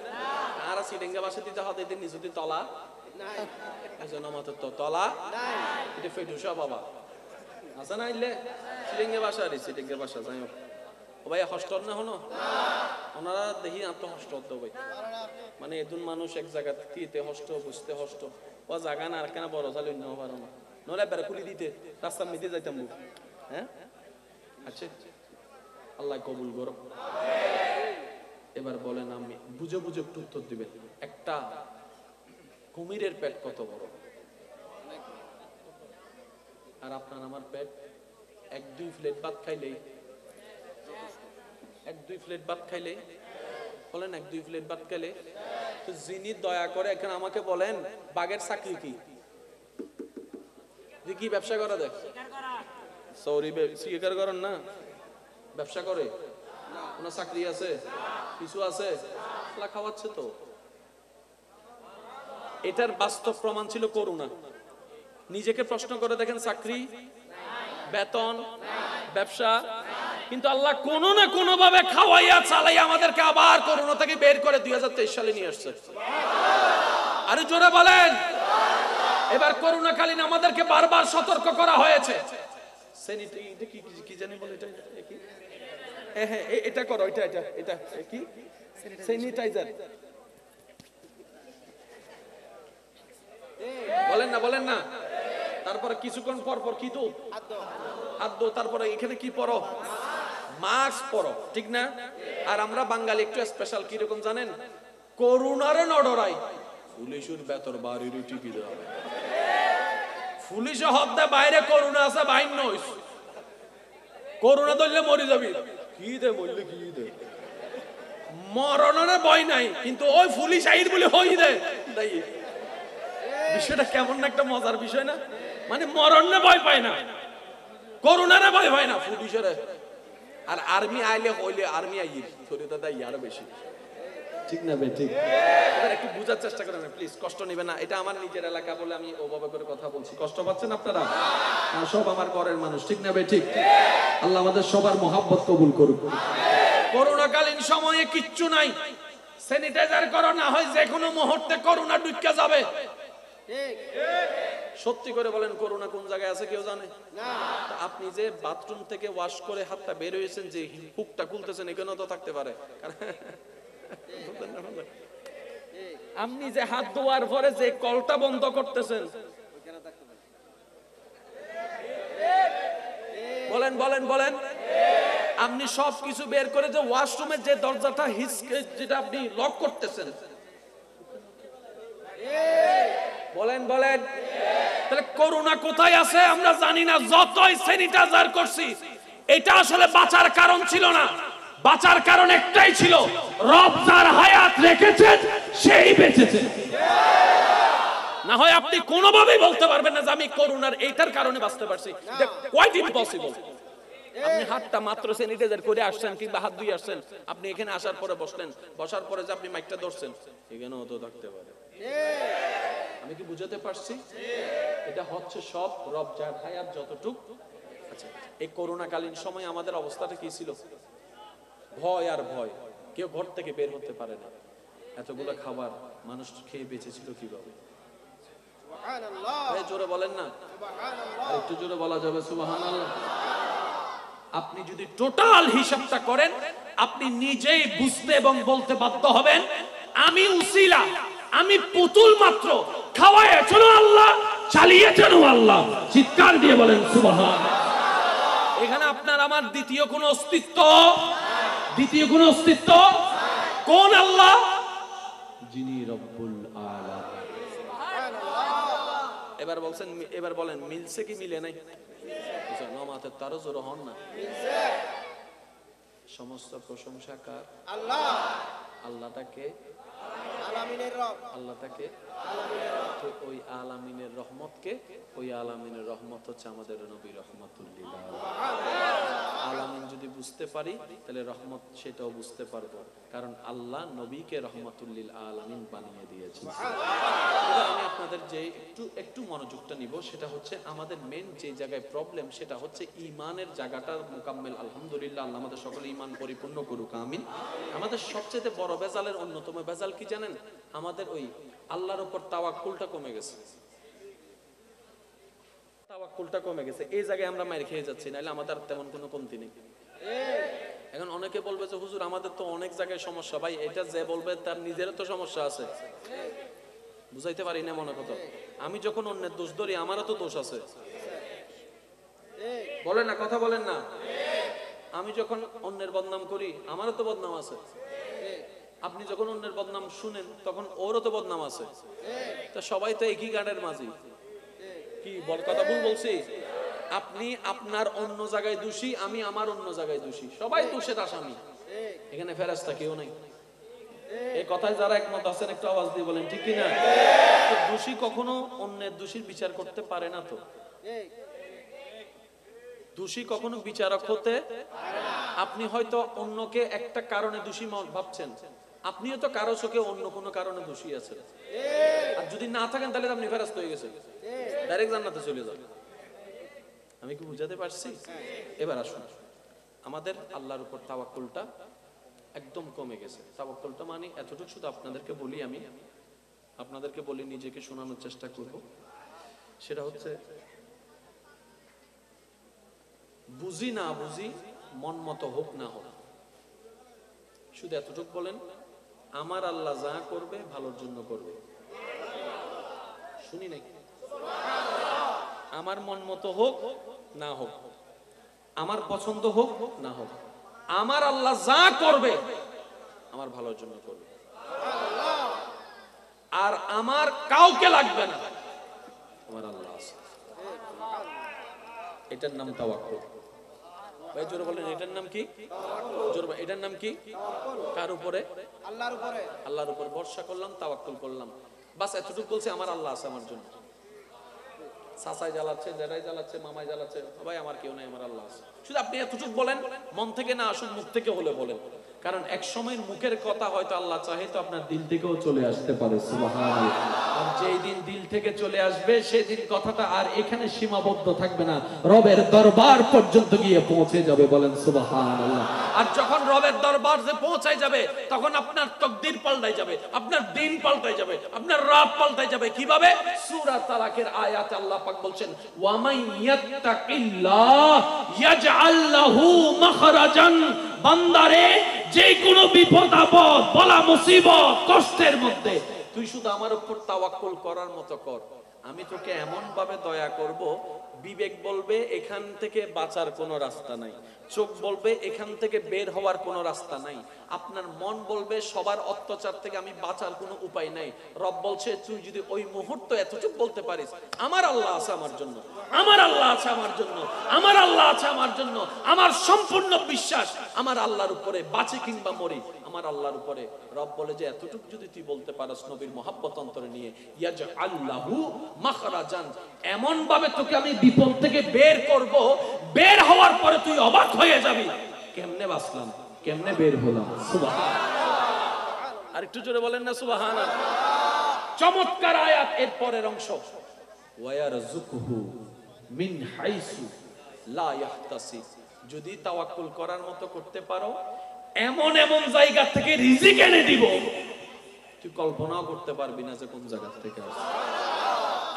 আর সিডেঙ্গা বাসা দিতে হতে দিন নিচুতি তলা নাই এজন্য মাত্র তো তলা নাই এটা ফেটুসা বাবা আছে না ইলে সিডেঙ্গা বাসা রে সিডেঙ্গা বাসা যাই হোক ও ভাই হস্টর না হনো ওনারা দেখি আত্ম হস্টর তো ভাই মানে এদুন মানুষ এক জায়গা থেকে হস্ট বসতে হস্ট ও জায়গা না আর কেন বড় চালু নাও পারো না নলে বের খুলি দিতে রাস্তা মিতে যাইতাম হ্যাঁ আচ্ছা আল্লাহ কবুল করো এবার বলেন আমি বুঝে বুঝে একটু উত্তর দিবেন একটা কুমিরের পেট কত বড় আর আপনার আমার পেট 1-2 প্লেট ভাত খাইলেই 1-2 প্লেট ভাত খাইলে বলেন 1-2 প্লেট ভাত খাইলে তো যিনি দয়া করে এখন আমাকে বলেন বাঘের চাকরি কি কি ব্যবসা করা দেখ সরি স্বীকার করেন না ব্যবসা করে কোনো চাকরি আছে কিছু আছে আল্লাহ খাওয়াচ্ছে তো এটার বাস্তব প্রমাণ ছিল করোনা নিজেকে প্রশ্ন করে দেখেন চাকরি বেতন ব্যবসা কিন্তু আল্লাহ কোনো না কোনো ভাবে খাওয়াইয়া চালাইয়া আমাদেরকে আবার করোনা থেকে বের করে 2023 সালে নিয়ে আসছে আরে জোরে বলেন এবার করোনাকালীন আমাদেরকে বারবার সতর্ক করা হয়েছে এটা কি জানি বলে এটা কি হ্যাঁ এটা করো এটা কি স্যানিটাইজার বলেন না তারপরে কিছুক্ষণ পর পর কি তো হাত দো তারপরে এখানে কি পরো মাস্ক পরো ঠিক না আর আমরা বাঙালি একটু স্পেশাল কি রকম জানেন করোনারে নডরাই পুলিশের বেতর বাড়ির টিপি দেওয়া হবে পুলিশে হদ্দা বাইরে করোনা আছে বাইন নইস করোনা ধরলে মরে যাবি কি দে মরলে কি দে মরণের ভয় নাই কিন্তু ওই পুলিশ আইর বলে হই দে তাই বিষয়টা কেমন না একটা মজার বিষয় না মানে মরণে ভয় পায় না করোনারে ভয় পায় না পুলিশের আর আর্মি আইলে হইলে আর্মি আইর শরীরটা দেয় আরো বেশি ঠিক না বে ঠিক এবার একটু বোঝার চেষ্টা করেন প্লিজ কষ্ট নেবেন না এটা আমার নিজের এলাকা বলে আমি ওভাবে করে কথা বলছি কষ্ট পাচ্ছেন আপনারা না সব আমার ঘরের মানুষ ঠিক না বে ঠিক আল্লাহ আমাদের সবার মহব্বত কবুল করুক করোনাকালীন সময়ে কিচ্ছু নাই স্যানিটাইজার করো না হয় যে কোনো মুহূর্তে করোনা ঢুকে যাবে ঠিক সত্যি করে বলেন করোনা কোন জায়গায় আছে কেউ জানে না আপনি যে বাথরুম থেকে ওয়াশ করে হাতটা বের হয়েছেন যে হুকটা খুলতেছেন এখানেও তো থাকতে পারে আপনি যে হাত ধোয়ার পরে যে কলটা বন্ধ করতেছেন বলেন আপনি সবকিছু বের করে যে ওয়াশরুমের যে দরজাটা যেটা আপনি লক করতেছেন বলেন তাহলে করোনা কোথায় আছে আমরা জানি না যতই স্যানিটাইজার করছি এটা আসলে বাঁচার কারণ ছিল না বাঁচার কারণ একটাই ছিল রব যার হায়াত রেখেছেন সেই বেঁচেছে না হয় আপনি কোনোভাবেই বলতে পারবেন না যে আমি করোনার এইটার কারণে বাঁচতে পারছি এটা কোয়াইট ইম্পসিবল আপনি হাতটা মাত্র স্যানিটাইজার করে আসছেন কিংবা হাত ধুয়ে আসছেন আপনি এখানে আসার পরে বসলেন বসার পরে যে আপনি মাইকটা ধরছেন এখানেও তো থাকতে পারে আমি কি বুঝাতে পারছি এটা হচ্ছে সব রব যার হায়াত যতটুক আচ্ছা এই করোনাকালীন সময় আমাদের অবস্থাটা কি ছিল ভয় আর ভয় কেউ ঘর থেকে বের হতে পারে না এতগুলো খাবার মানুষ খেয়ে বেঁচেছিল কিভাবে সুবহানাল্লাহ জোরে বলেন না সুবহানাল্লাহ একটু জোরে বলা যাবে সুবহানাল্লাহ আপনি যদি টোটাল হিসাবটা করেন আপনি নিজেই বুঝতে এবং বলতে বাধ্য হবেন আমি উসিলা আমি পুতুল মাত্র খাওয়ায়েছেন আল্লাহ চালিয়েছেন আল্লাহ চিৎকার দিয়ে বলেন সুবহানাল্লাহ এখানে আপনার আমার দ্বিতীয় কোনো অস্তিত্ব কোন আল্লাহ যিনি রব্বুল আলামিন সুবহানাল্লাহ এবার বলেন মিলছে কি মিলে নাই নামাতে তারও জোর হন না মিলছে সমস্ত প্রশংসা কার আল্লাহ আল্লাহটাকে আলামিনের রব আল্লাহটাকে তো ওই আলামিনের রহমতকে, ওই আলামিনের রহমত হচ্ছে আমাদের নবী রহমাতুল লিল আলামিন। যদি বুঝতে পারি তাহলে রহমত সেটাও বুঝতে পারবো, কারণ আল্লাহ নবীকে রহমাতুল লিল আলামিন বানিয়ে দিয়েছেন। এবার আমি আপনাদের যে একটু মনোযোগটা নিব, সেটা হচ্ছে আমাদের মেন যে জায়গায় প্রবলেম, সেটা হচ্ছে ইমানের জায়গাটার মোকাম্মেল। আলহামদুলিল্লাহ, আল্লাহ আমাদের সকলে ইমান পরিপূর্ণ করুক, আমিন। আমাদের সবচেয়ে বড় বেজালের অন্যতম বেজাল কি জানেন? আমাদের ওই আল্লাহর উপর তাওয়াক্কুলটা কমে গেছে। তাওয়াক্কুলটা কমে গেছে, এই জায়গায় আমরা মাইর খেয়ে যাচ্ছি, নাহলে আমাদের তেমন কোনো কমতি নেই। এখন অনেকে বলবে যে হুজুর আমাদের তো অনেক জায়গায় সমস্যা। ভাই, এটা যে বলবে তার নিজেরও তো সমস্যা আছে, বুঝাইতে পারি না মনে কথা। আমি যখন অন্যের দোষ ধরি, আমারও তো দোষ আছে, বলেন না, কথা বলেন না। আমি যখন অন্যের বদনাম করি, আমারও তো বদনাম আছে। আপনি যখন অন্যের বদনাম শুনেন, তখন ওরও তো বদনাম আছে। তো সবাই তো একই গাড়ের মাঝি। কি বল, কথা ভুল বলছি? আপনি আপনার অন্য জায়গায় দোষী, আমি আমার অন্য জায়গায় দোষী, সবাই দোষের আসামি। এখানে ফেরেশতা কেউ নাই। এই কথায় যারা একমত আছেন একটু আওয়াজ দিয়ে বলেন ঠিক কি না? তো দোষী কখনো অন্যের দোষীর বিচার করতে পারে না। তো দোষী কখনো বিচারক হতে, আপনি হয়তো অন্যকে একটা কারণে দোষী ভাবছেন, আপনিও তো কারো চোখে অন্য কোনো কারণে দোষী আছেন। আর যদি না থাকেন তাহলে আপনি ফেরেশতা হয়ে গেছেন, ডাইরেক্ট জান্নাতে চলে যাবেন। আমি কি বুঝাতে পারছি? এবার আসুন, আমাদের আল্লাহর উপর তাওয়াক্কুলটা একদম কমে গেছে। তাওয়াক্কুলটা মানে এতটুকু শুধু আপনাদেরকে বলি, আমি আপনাদেরকে বলি, নিজেকে শোনানোর চেষ্টা করব। সেটা হচ্ছে বুঝি না বুঝি, মন মতো হোক না হোক, শুধু এতটুকু বলেন, আমার আল্লাহ যা করবে ভালোর জন্য করবে। শুনি নাকি? আমার মন মতো হোক না হোক, আমার পছন্দ হোক না হোক, আমার আল্লাহ যা করবে আমার ভালোর জন্য করবে। আর আমার কাউকে লাগবে না, আমার আল্লাহ আছে। এটার নাম তাওয়াক্কুল। ভাই জোরে বলেন, এটার নাম কি? জোরে বলেন, এটার নাম কি? কার উপরে? আল্লাহর উপরে। আল্লাহর উপর ভরসা করলাম, তাওয়াক্কুল করলাম, বাস এতটুকু বলছি, আমার আল্লাহ আছে আমার জন্য। চাচাই জ্বালাচ্ছে, জেঠাই জ্বালাচ্ছে, মামাই জ্বালাচ্ছে, ভাই আমার কেউ নাই, আমার আল্লাহ আছে। শুধু আপনি এতটুকু বলেন, মন থেকে না আসুন, মুখ থেকে হলে বলেন, কারণ এক সময় মুখের কথা হয়তো আল্লাহ চাহে তো আপনার দিল থেকেও চলে আসতে পারে। সুবহানাল্লাহ। আর যেই দিন দিল থেকে চলে আসবে, সেদিন কথাটা আর এখানে সীমাবদ্ধ থাকবে না, রবের দরবার পর্যন্ত গিয়ে পৌঁছে যাবে। বলেন সুবহানাল্লাহ। আর যখন রবের দরবার যে পৌঁছায় যাবে, তখন আপনার তাকদীর পাল্টাই যাবে, আপনার দিন পাল্টাই যাবে, আপনার রাত পাল্টাই যাবে। কিভাবে? সূরা তালাকের আয়াতে আল্লাহ পাক বলছেন, ওয়া মান ইয়াত্তাকিল্লাহ ইয়াজআল লাহু মাখরাজান। বান্দারে, যে কোনো বিপদ আপদ, বলা মুসিবত, কষ্টের মধ্যে তুই শুধু আমার উপর তাওয়াক্কুল করার মতো কর, আমি তোকে এমন ভাবে দয়া করব, বিবেক বলবে এখান থেকে বাঁচার কোনো রাস্তা নাই, চোখ বলবে এখান থেকে বের হওয়ার কোনো রাস্তা নাই, আপনার মন বলবে সবার অত্যাচার থেকে আমি বাঁচার কোনো উপায় নাই। রব বলছে, তুই যদি ওই মুহূর্তে এতটুকু বলতে পারিস, আমার আল্লাহ আছে আমার জন্য, আমার আল্লাহ আছে আমার জন্য, আমার আল্লাহ আছে আমার জন্য, আমার সম্পূর্ণ বিশ্বাস আমার আল্লাহর উপরে, বাঁচি কিংবা মরি আমার আল্লাহর উপরে। রব বলে যে এতটুকু যদি তুই বলতে পারস নবীর মহব্বত অন্তরে নিয়ে, ইয়াজআল্লাহু মাখরাজান, এমন ভাবে তোকে আমি বিপদ থেকে বের করব, বের হওয়ার পরে তুই অবাক হয়ে যাবি, কেমনে বাঁচলাম, কেমনে বের হলাম। সুবহানাল্লাহ। আর একটু জোরে বলেন না সুবহানাল্লাহ। চমৎকার আয়াত এর পরের অংশ, ওয়ায়ারযুকুহু মিন হাইসু লা ইয়াহতাসিব। যদি তাওয়াক্কুল করার মতো করতে পারো, এমন এমন জায়গা থেকে রিজিক এনে দিব, তুই কল্পনাও করতে পারবি না যে কোন জায়গা থেকে আসে।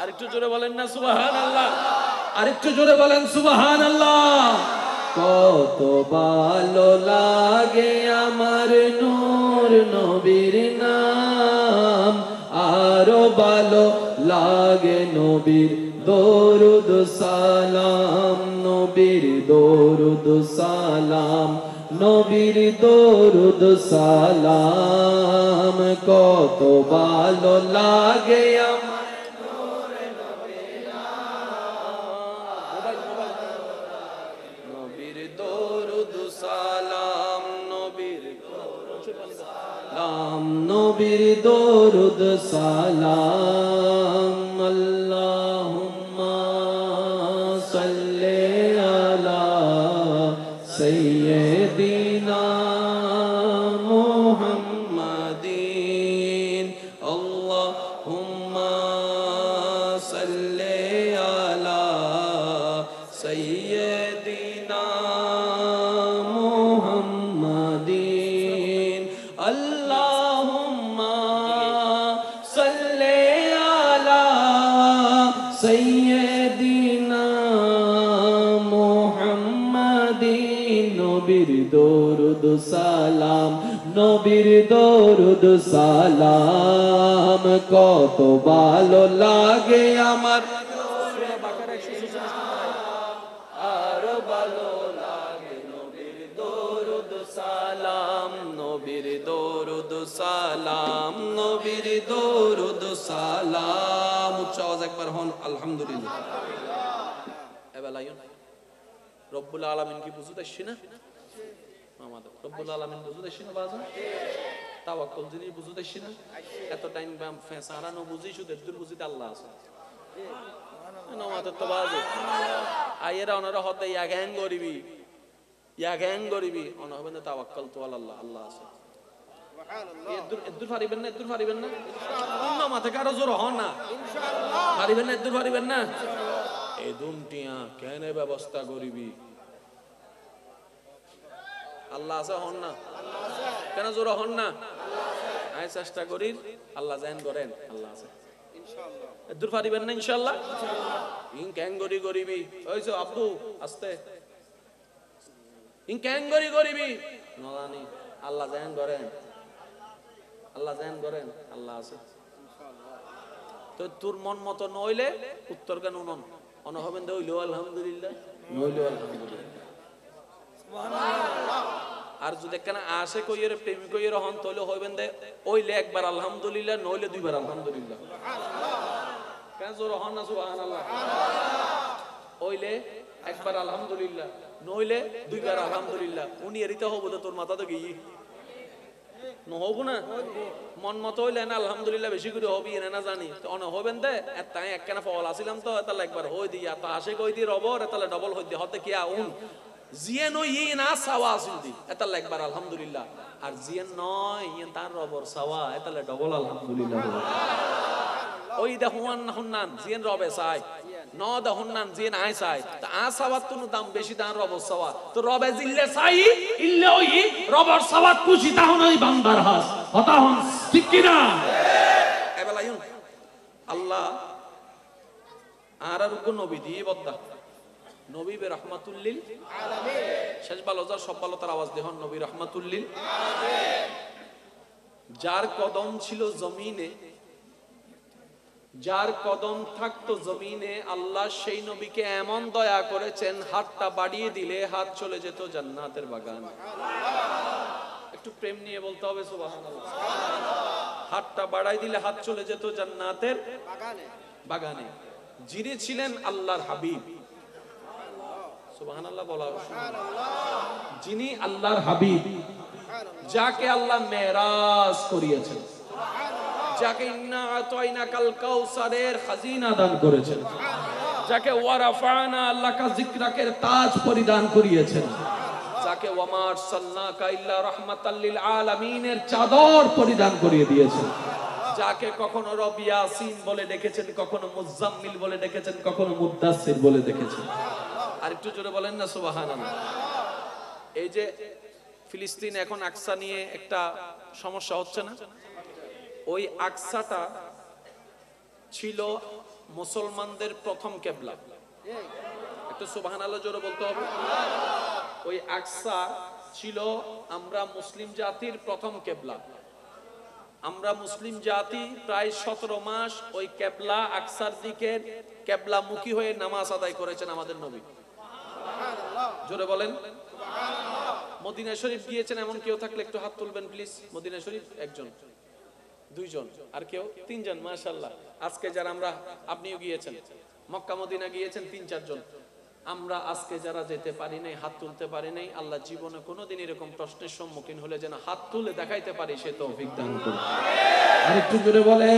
আরেকটু জোরে বলেন না সুবহানাল্লাহ। আরেকটু জোরে বলেন সুবহানাল্লাহ। কত ভালো লাগে আমার নূর নবীর নাম, আরো ভালো লাগে নবীর দরুদ সালাম, নবীর দরুদ সালাম, নবীর দরুদ সালাম। কত ভালো লাগে আমার নূর নবীর নাম, নবীর দরুদ সালাম, নবীর সালাম নবীর দরুদ সালাম আল্লাহুম্মা সাল্লি আলা সাইয়্যিদিনা মুহাম্মাদিন আল্লাহুম্মা সাল্লি আলা সাইয়্যিদিনা মুহাম্মাদিন আল্লাহুম্মা সাল্লি আলা সাইয়্যিদিনা মুহাম্মাদিন নবীর দরুদ সালাম নবীর দরুদ সালাম কত ভালো লাগে আমার আর ভালো লাগে নবীর দরুদ সালাম নবীর দরুদ সালাম নবীর দরুদ সালাম উচ্চ আওয়াজ একবার হন আলহামদুলিল্লাহ এবার লাইন রব্বুল আলামিন কি বুঝতে আসছি না আমাদের রব্বুল আলামিন বুঝতে আসছি না বাজান তাওয়াক্কুল জিনিস বুঝতে আসছি না এত টাইম বাম ফেসারা ন বুঝি শুধু দূর বুঝিতে আল্লাহ আছে আমাদের তো বাজে আয়েরা ওনারা হতে ইয়াগান গরিবি ওনা হবে না তাওয়াক্কুল তো আল্লাহ আল্লাহ আছে এদুর পারিবেন না এদুর পারিবেন না ইনশাআল্লাহ মাথা কারো জোর হন না ইনশাআল্লাহ পারিবেন না এদুর পারিবেন না এই দুমটিয়া কেন ব্যবস্থা গরিবি আল্লাহ আছে হন না আল্লাহ আছে কেন জোর হন না আই চেষ্টা করি আল্লাহ জান করেন আল্লাহ আছে ইনশাআল্লাহ এদুর পারিবেন না ইনশাআল্লাহ ইন কেন গরিবি ওইছো আব্দু আস্তে ইন কেন গরিবি না জানি আল্লাহ জান করেন আল্লাহ জান করেন আল্লাহ আছে ইনশাআল্লাহ তো তোর মন মত নইলে উত্তর কেন নন অন হবেন দইলো আলহামদুলিল্লাহ নইলো আলহামদুলিল্লাহ সুবহানাল্লাহ আর যদি কেন আসে কইরে প্রেম কইরে হন তইলে হইবেন দে ওইলে একবার আলহামদুলিল্লাহ নইলে দুইবার আলহামদুলিল্লাহ সুবহানাল্লাহ কেন জোর হন না সুবহানাল্লাহ ওইলে একবার আলহামদুলিল্লাহ নইলে দুইবার আলহামদুলিল্লাহ উনি এরিতে হবো তোর মাথা তো গিয়ে নহব না মন মতো হইলে না আলহামদুলিল্লাহ বেশি করে হবি না জানি অন হবেন দে তাই একখানা ফল আসিলাম তো তাহলে একবার হই দিয়া তো আসে কই দি রবর তাহলে ডবল হই দি হতে কি আউন জিয়েন ই না সাওয়া আসিল দি তাহলে একবার আলহামদুলিল্লাহ আর জিয়েন নয় ইয়েন তার রবর সাওয়া তাহলে ডবল আলহামদুলিল্লাহ ওই দে হুনান জিয়েন রবে চাই ন দে হুনান জিয়েন আই চাই তা আ সাওয়াত তো দাম বেশি দান রবর সাওয়া তো রবে জিল্লে চাই ইল্লে ওই রবর সাওয়াত খুশি তাহন ওই বান্দার হাস হতা হন ঠিক কি না এবেলা ইউন আল্লাহ আর কোন নবী দিয়ে বদ্দা নবী বে রাহমাতুল লিল আলামিন শেষ ভালো যার সব ভালো তার আওয়াজ দেহন নবী রাহমাতুল লিল আলামিন যার কদম ছিল জমিনে যার কদম থাকতো জমিনে আল্লাহ সেই নবীকে এমন দয়া করেছেন হাতটা বাড়িয়ে দিলে হাত চলে যেত জান্নাতের বাগান একটু প্রেম নিয়ে বলতে হবে সুবহানাল্লাহ হাতটা বাড়াই দিলে হাত চলে যেত জান্নাতের বাগানে যিনি ছিলেন আল্লাহর হাবিব সুবহানাল্লাহ বলা যিনি আল্লাহর হাবিব যাকে আল্লাহ মেরাজ করিয়েছেন যাকে ইন্না আতাইনাকাল কাউসারের খাজিনা দান করেছেন যাকে ওয়ারাফানা লাকা যিকরাকের তাজ পরিধান করিয়েছেন যাকে ওয়ামা আরসালনাকা ইল্লা রাহমাতাল লিল আলামিনের চাদর পরিধান করিয়ে দিয়েছেন যাকে কখনো রব ইয়াসিন বলে ডেকেছেন কখনো মুজাম্মিল বলে ডেকেছেন কখনো মুদ্দাসসির বলে ডেকেছেন আর একটু জোরে বলেন না সুবহানাল্লাহ এই যে ফিলিস্তিন এখন আকসা নিয়ে একটা সমস্যা হচ্ছে না ওই আকসাটা ছিল মুসলমানদের প্রথম কিবলা একটু সুবহানাল্লাহ জোরে বলতে হবে ওই আকসা ছিল আমরা মুসলিম জাতির প্রথম কিবলা আমরা মুসলিম জাতি প্রায় 17 মাস ওই কিবলা আকসার দিকে কিবলামুখী হয়ে নামাজ আদায় করেছেন আমাদের নবী সুবহানাল্লাহ জোরে বলেন সুবহানাল্লাহ মদিনা শরীফ গিয়েছেন এমন কেউ থাকলে একটু হাত তুলবেন প্লিজ মদিনা শরীফ একজন দুইজন আর কেউ তিনজন মাশাআল্লাহ আজকে যারা আমরা আপনিও গিয়েছেন মক্কা মদিনা গিয়েছেন 3-4 জন আমরা আজকে যারা যেতে পারি নাই, হাত তুলতে পারি নাই, আল্লাহ জীবনে কোনোদিন এরকম প্রশ্নের সম্মুখীন হলে যেন হাত তুলে দেখাইতে পারি সে তৌফিক দান করুন। আরেকটু জোরে বলে।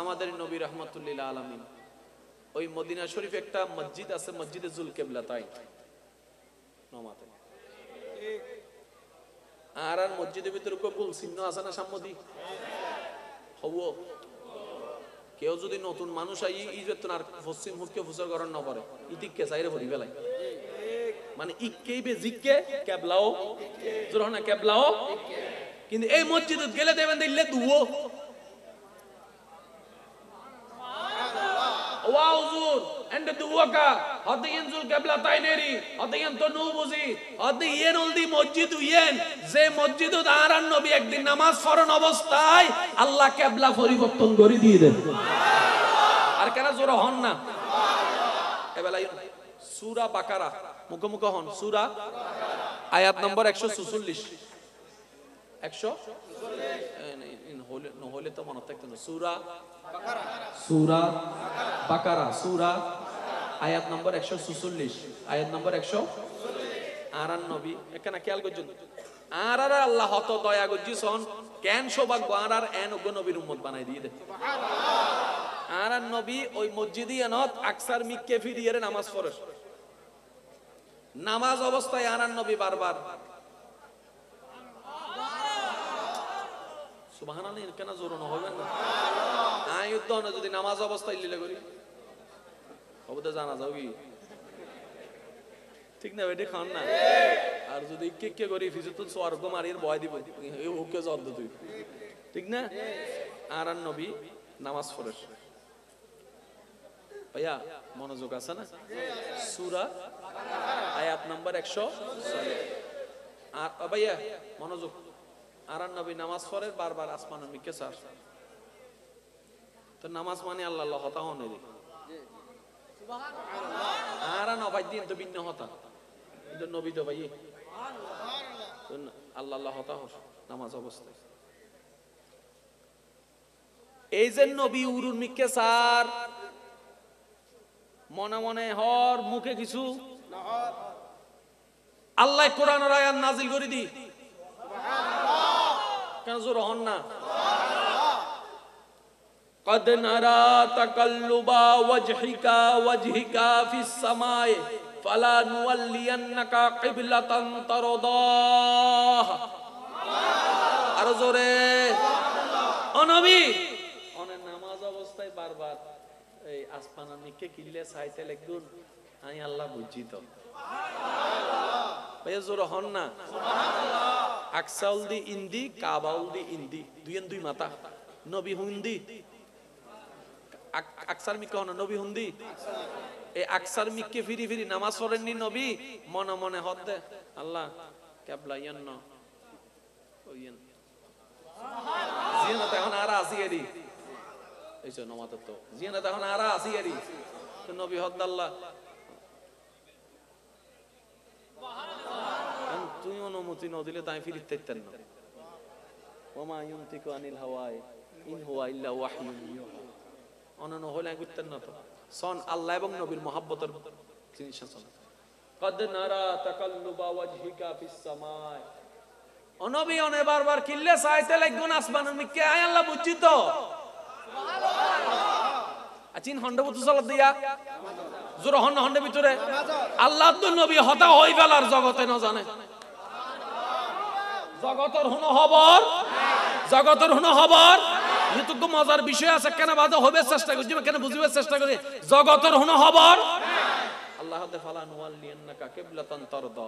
আমাদের নবী রাহমাতুল্লিল আলামিন ওই মদিনা শরীফে একটা মসজিদ আছে, মসজিদে জুল কেবলাতাইন নমাতে। আর মসজিদের ভিতরে গোল চিহ্ন আছে না সাম্মতি হবো। কেউ যদি নতুন মানুষ আই ইজত আর পশ্চিম হুদকে ফুসর করার না পারে ইতিককে চাইরে ভরি বেলায় মানে ইককেই বে জিককে কেবলাও জোর না কেবলাও। কিন্তু এই মসজিদে গেলে দেবেন দিলে দুও ওয়া হুজুর এন্ড দুওকা হদিয়েন জুল কেবলাতাইনেরি হদিয়েন তো নুবুজি হদিয়েন উলদি মসজিদ উইয়েন যে মসজিদত আরান নবী একদিন নামাজ পড়ন অবস্থায় আল্লাহ কেবলা পরিবর্তন করে দিয়ে দেন। আর কেন জোর হন না এবেলাই সূরা বাকারা মুখোমুখি হন। সূরা আয়াত নম্বর 146 100 হলে তো মনে থাকতো না। সূরা বাকারা সূরা আয়াত নম্বর 146 আয়াত নম্বর 100 আরান নবী এখানে খেয়াল করছেন। আর আল্লাহ হত দয়া গজ্জিসন কেন সৌভাগ্য আর এন ওগো নবীর উম্মত বানাই দিয়ে দে। আর নবী ওই মসজিদে এনত আকসার মিক্কে ফিরিয়ে নামাজ পড়ে। নামাজ অবস্থায় আর নবী বারবার সুবহানাল্লাহ কেন জোর না হবেন না। আয়ুদ্ধ না যদি নামাজ অবস্থায় লিলে করি অবদা জানা যাও কি ঠিক না বেটি খান না। আর যদি কে করি ফিজুতুল স্বর্গ মারির ভয় দিব এই ওকে জব্দ তুই ঠিক না। আর নবী নামাজ পড়ে ভাইয়া মনোযোগ আছে না। সূরা আয়াত নাম্বার 100 আর ভাইয়া মনোযোগ। আর নবী নামাজ পড়ে বারবার আসমানের মিকে চার তো নামাজ মানে আল্লাহ আল্লাহ হতা হনে রে সুবহানাল্লাহ। আর নবাই দিন তো ভিন্ন হতা কিন্তু নবী তো ভাই আল্লাহ আল্লাহ হতা হস নামাজ অবস্থায়। এই যে নবী উরুন মিকে চার মনে মনে হর মুখে কিছু আল্লাহ কোরআনের আয়াত নাজিল করে দি কেন জোর হন না। قد نرى تقلب وجهك في السماء فلا نولينك قبلة ترضاها আর জোরে ও নবী অনেক নামাজ অবস্থায় বারবার এই আসমানের নিকে কিল্লে চাইতে লাগুন আমি আল্লাহ বুঝি তো ভাই জোর হন না। আকসাউল দি ইন্দি কাবাউল দি ইন্দি দুইয়েন দুই মাথা নবী হুন্দি আকসার মিকে হন নবী হুন্দি এই আকসার মিকে ফিরি ফিরি নামাজ পড়েননি নবী মনে মনে হদ দে আল্লাহ কেবলা ইয়ান্ন ওইয়েন জিয়ানা তখন আর আসি এরি এই যে নমাত তো জিয়ানা তখন আর আসি এরি তো নবী হদ আল্লাহ তুই অনুমতি ন দিলে তাই ফিরিতে চাইতেন না। ওমা ইউনতিকু আনিল হাওয়াই ইন হুয়া ইল্লা ওয়াহয়ুন ইউহা অনন হলে করতেন না তো সন আল্লাহ এবং নবীর মহব্বতের জিনিস আছে। কদ নারা তাকাল্লুবা ওয়াজহিকা ফিস সামাই ও নবী অনে বারবার কিল্লে চাইতে লাগুন আসমানের মিকে আয় আল্লাহ বুঝছি তো সুবহানাল্লাহ। আচিন হন্ডবুত চলত দিয়া জোর হন হন্ডে ভিতরে আল্লাহ তো নবী হতা হই গেলার জগতে না জানে জগতের হুন খবর জগতের হুন খবর এতটুকু মজার বিষয় আছে কেন বাদে হবে চেষ্টা করি কেন বুঝিবার চেষ্টা করি জগতের হুন খবর আল্লাহ তে ফালান ওয়ালিয়ান্নাকা কিবলাতান তারদা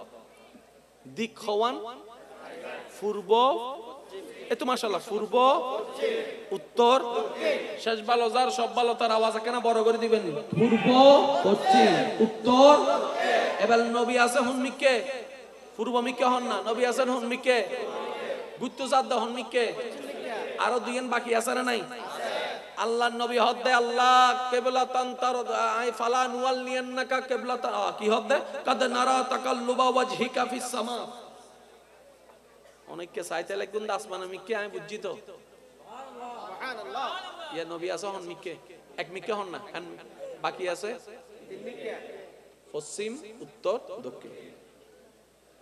দিক হওয়ান পূর্ব এ তো মাশাআল্লাহ পূর্ব উত্তর শেষ ভালো যার সব ভালো তার আওয়াজ কেন বড় করে দিবেন পূর্ব পশ্চিম উত্তর। এবার নবী আছে হুন মিকে পূর্ব মিকে হন না নবী আছেন হুন মিকে গুত্তু সাদ্দা হন মিকে আরো দুইজন বাকি আছে না নাই। আল্লাহর নবী হদ্দে আল্লাহ কিবলাতান তারদা আই ফালা নুওয়াল্লিয়ান্নাকা কিবলাতান কি হদ্দে কাদ নারা তাকাল্লুবা ওয়াজহিকা ফিস সামা অনেককে চাইতে লাগুন আসমানে মিকে আমি বুঝছি তো সুবহানাল্লাহ। ইয়া নবী আছে হন মিকে এক মিকে হন না বাকি আছে পশ্চিম, উত্তর, দক্ষিণ।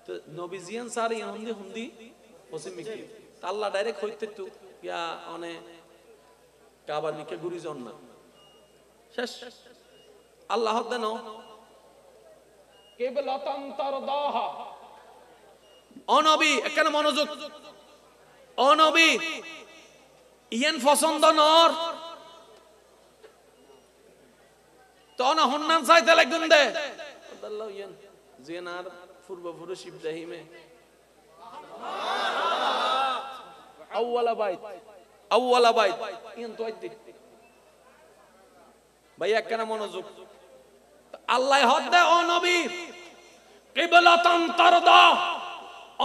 তো নবীজিয়ান স্যার ইহুন্দি হুন্দি পশ্চিম মিকে আল্লাহ ডাইরেক্ট হইতে তো ইয়া অনে কাবার মিকে গুরি জন না শেষ আল্লাহ দেন কিবলাতান তারদাহা। অনবী এখানে মনোযোগ, অনবী ইয়ান পছন্দ নর তো না হন্নান চাইতে লাগুন দে আল্লাহ ইয়ান জিনার পূর্বপুরুষ ইব্রাহিমে আউয়ালা বাইত ইয়ান তো আইতে ভাই একখানা মনোযোগ আল্লাহ হদ দে ও নবী কিবলাতান তারদা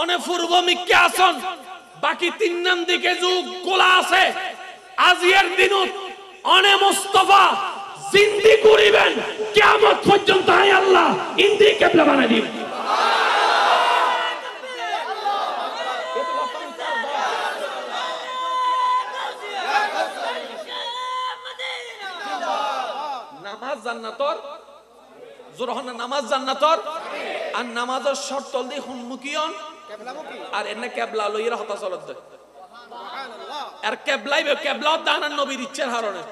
অনে পূর্ব মিকে আসন বাকি তিন নাম দিকে যুগ গোলা আছে আজিয়ের দিনত অনে মুস্তাফা জিন্দি করিবেন কিয়ামত পর্যন্ত আয় আল্লাহ ইন্দি কিবলা বানাই দিন। নামাজ জান্নাতর জোরহনা নামাজ জান্নাতর আর নামাজের শর্ত দি হুনমুখিয়ন আর এনে কেবলা লইরা হতা চলত দে আর কেবলাও দানার নবীর ইচ্ছার হারণে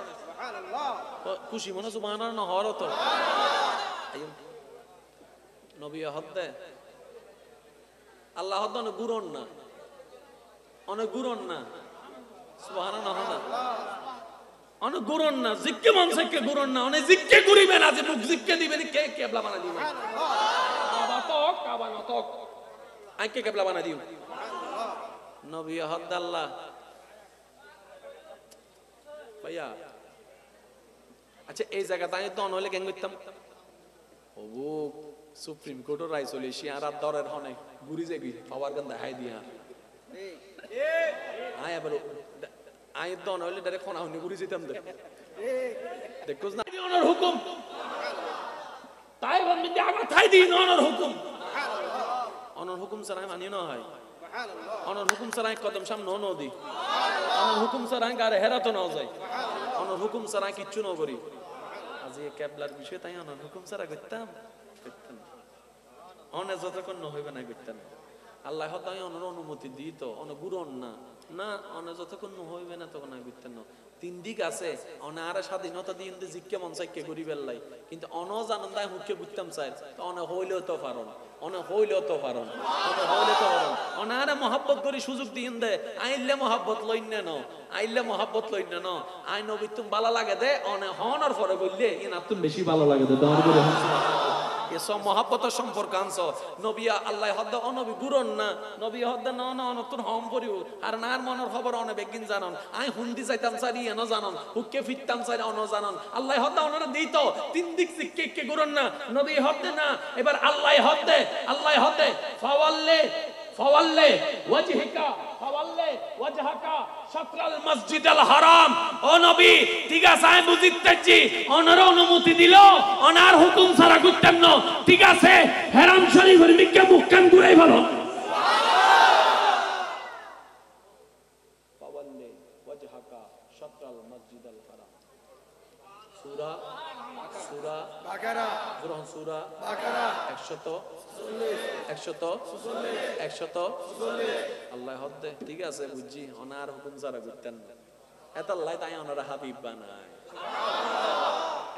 খুশি মনে সুবহানাল্লাহ না হর তো নবী হদ দে আল্লাহ হদ না গুরন না অনেক গুরন না সুবহানাল্লাহ না অনেক গুরন না জিক্কে মনসকে গুরন না অনেক জিক্কে গুরিবেন আজ মুখ জিক্কে দিবেন কে কেবলা বানা দিবেন কাবা নতক আইকে কেবলা বানা দিও নবী হদ আল্লাহ ভাইয়া আচ্ছা এই জায়গাটা আমি তো নইলে কেন করতাম ওবো সুপ্রিম কোর্টের রায় চলে শিয়ার আর দরের হনে গুরি যাবি পাওয়ার গান দেখাই দিয়া আয় আবার আয় তো নইলে ডাইরেক্ট ফোন আউনি গুরি যেতাম দে দেখোস না ওনার হুকুম তাই বন্ধ আগে থাই দিন ওনার হুকুম ওনার হুকুম ছাড়া মানি না হয় ওনার হুকুম ছাড়া কদম সামনে ন দি ওনার হুকুম ছাড়া গারে হেরাতো নাও যায় ওনার হুকুম ছাড়া কিচ্ছু না করি আজ এই কেবলার বিষয় তাই ওনার হুকুম ছাড়া করতাম অনে যতক্ষণ ন হইবে না করতাম আল্লাহ তাই ওনার অনুমতি দিত অনে গুরন না না অনে যতক্ষণ ন হইবে না তখন না করতেন না তিন দিক আছে অনে আর স্বাধীনতা দিয়ে জিজ্ঞে মন চাইকে করি বেল্লাই কিন্তু অন জানন তাই হুকে বুঝতাম চাই তো অনে হইলেও তো পারন অনে হইলেও তো পারন অনে হইলে তো পারন অনে আরে মহব্বত করি সুযোগ দিন দে আইলে মহব্বত লইন না আইলে মহব্বত লইন না আই নবী তুমি ভালো লাগে দে অনে হনর পরে বললে ইনা তুমি বেশি ভালো লাগে দে তোমার করে এসব মহব্বতের সম্পর্ক আনছ নবী আল্লাহ হদ্দা অনবী গুরন না নবী হদ্দা না না অনতুন হম পরিও আর নার মনের খবর অনে বেগিন জানন আই হুন্দি যাইতাম সারি এন জানন হুকে ফিরতাম সারি অন জানন আল্লাহ হদ্দা অনরে দিত তিন দিক সিক্কে কে গুরন না নবী হদ্দে না এবার আল্লাহ হদ্দে ফাওয়াল্লে ওয়াজহিকা ফাওয়াল্লে ওয়াজহাকা শাতরাল মসজিদুল হারাম ও নবী ঠিক আছে আমি বুঝিতেছি অনর অনুমতি দিল অনার হুকুম ছাড়া করতেন না ঠিক আছে হারাম শরীফের মিকে মুখ কান ঘুরাই ভালো ফাওয়াল্লে ওয়াজহাকা শাতরাল মসজিদুল হারাম সূরা বাকারা সূরা বাকারা 100 আল্লাহ হদ্দে ঠিক আছে বুঝছি ওনার হুকুম ছাড়া করতেন না এতাল্লাই তাই ওনারা হাবিব বানায়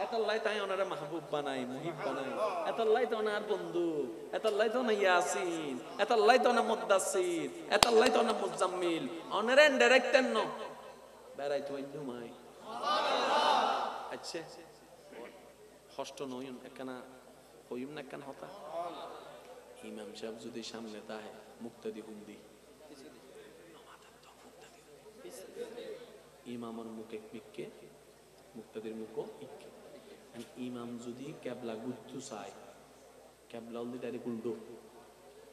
এতাল্লাই তাই ওনারা মাহবুব বানাই মুহিব বানাই এতাল্লাই তো ওনার বন্ধু এতাল্লাই তো না ইয়াসিন এতাল্লাই তো না মুদ্দাসির এতাল্লাই তো না মুজাম্মিল ওনারা ইনডাইরেক্টেন ন বেড়াই তো ঘুমাই আচ্ছা কষ্ট নয়ন একখানা হইম না একখানা হতা ইমাম সাহেব যদি সামনে তাহে মুক্তাদি হুন্দি ইমামের মুখে মিক্কে মুক্তাদির মুখো ইক্কে ইমাম যদি কেবলা গুত্তু চায় কেবলা উল্দি ডাইরেক্ট উল্টো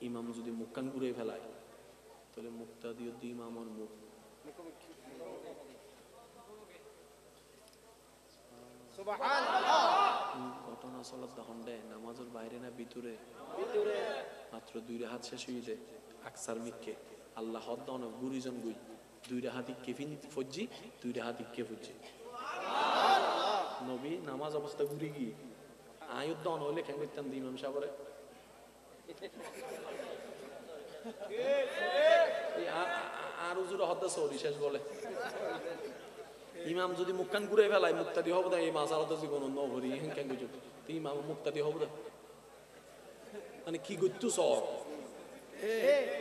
ইমাম যদি মুক্কান ঘুরে ফেলায় তাহলে মুক্তাদি ইমামের মুখ ঘটনা চলত তখন দে নামাজের বাইরে না ভিতরে মাত্র দুই হাত শেষ হয়ে যায় আকসার মিক্কে আল্লাহ হদ্দান গুরিজন গুই দুই হাত কেফিন ফজ্জি দুই হাত কে ফজ্জি নবী নামাজ অবস্থা ঘুরে গিয়ে আয়ুদ্ধ হলে কেন করতাম দি ইমাম সাহেবরে আর উজুর হদ্দা সৌরি শেষ বলে ইমাম যদি মুখখান ঘুরে ফেলায় মুক্তাদি হব না এই মাছ আলাদা জীবন নভরি কেন কিছু ইমাম মুক্তাদি হব না মানে কি করতো সব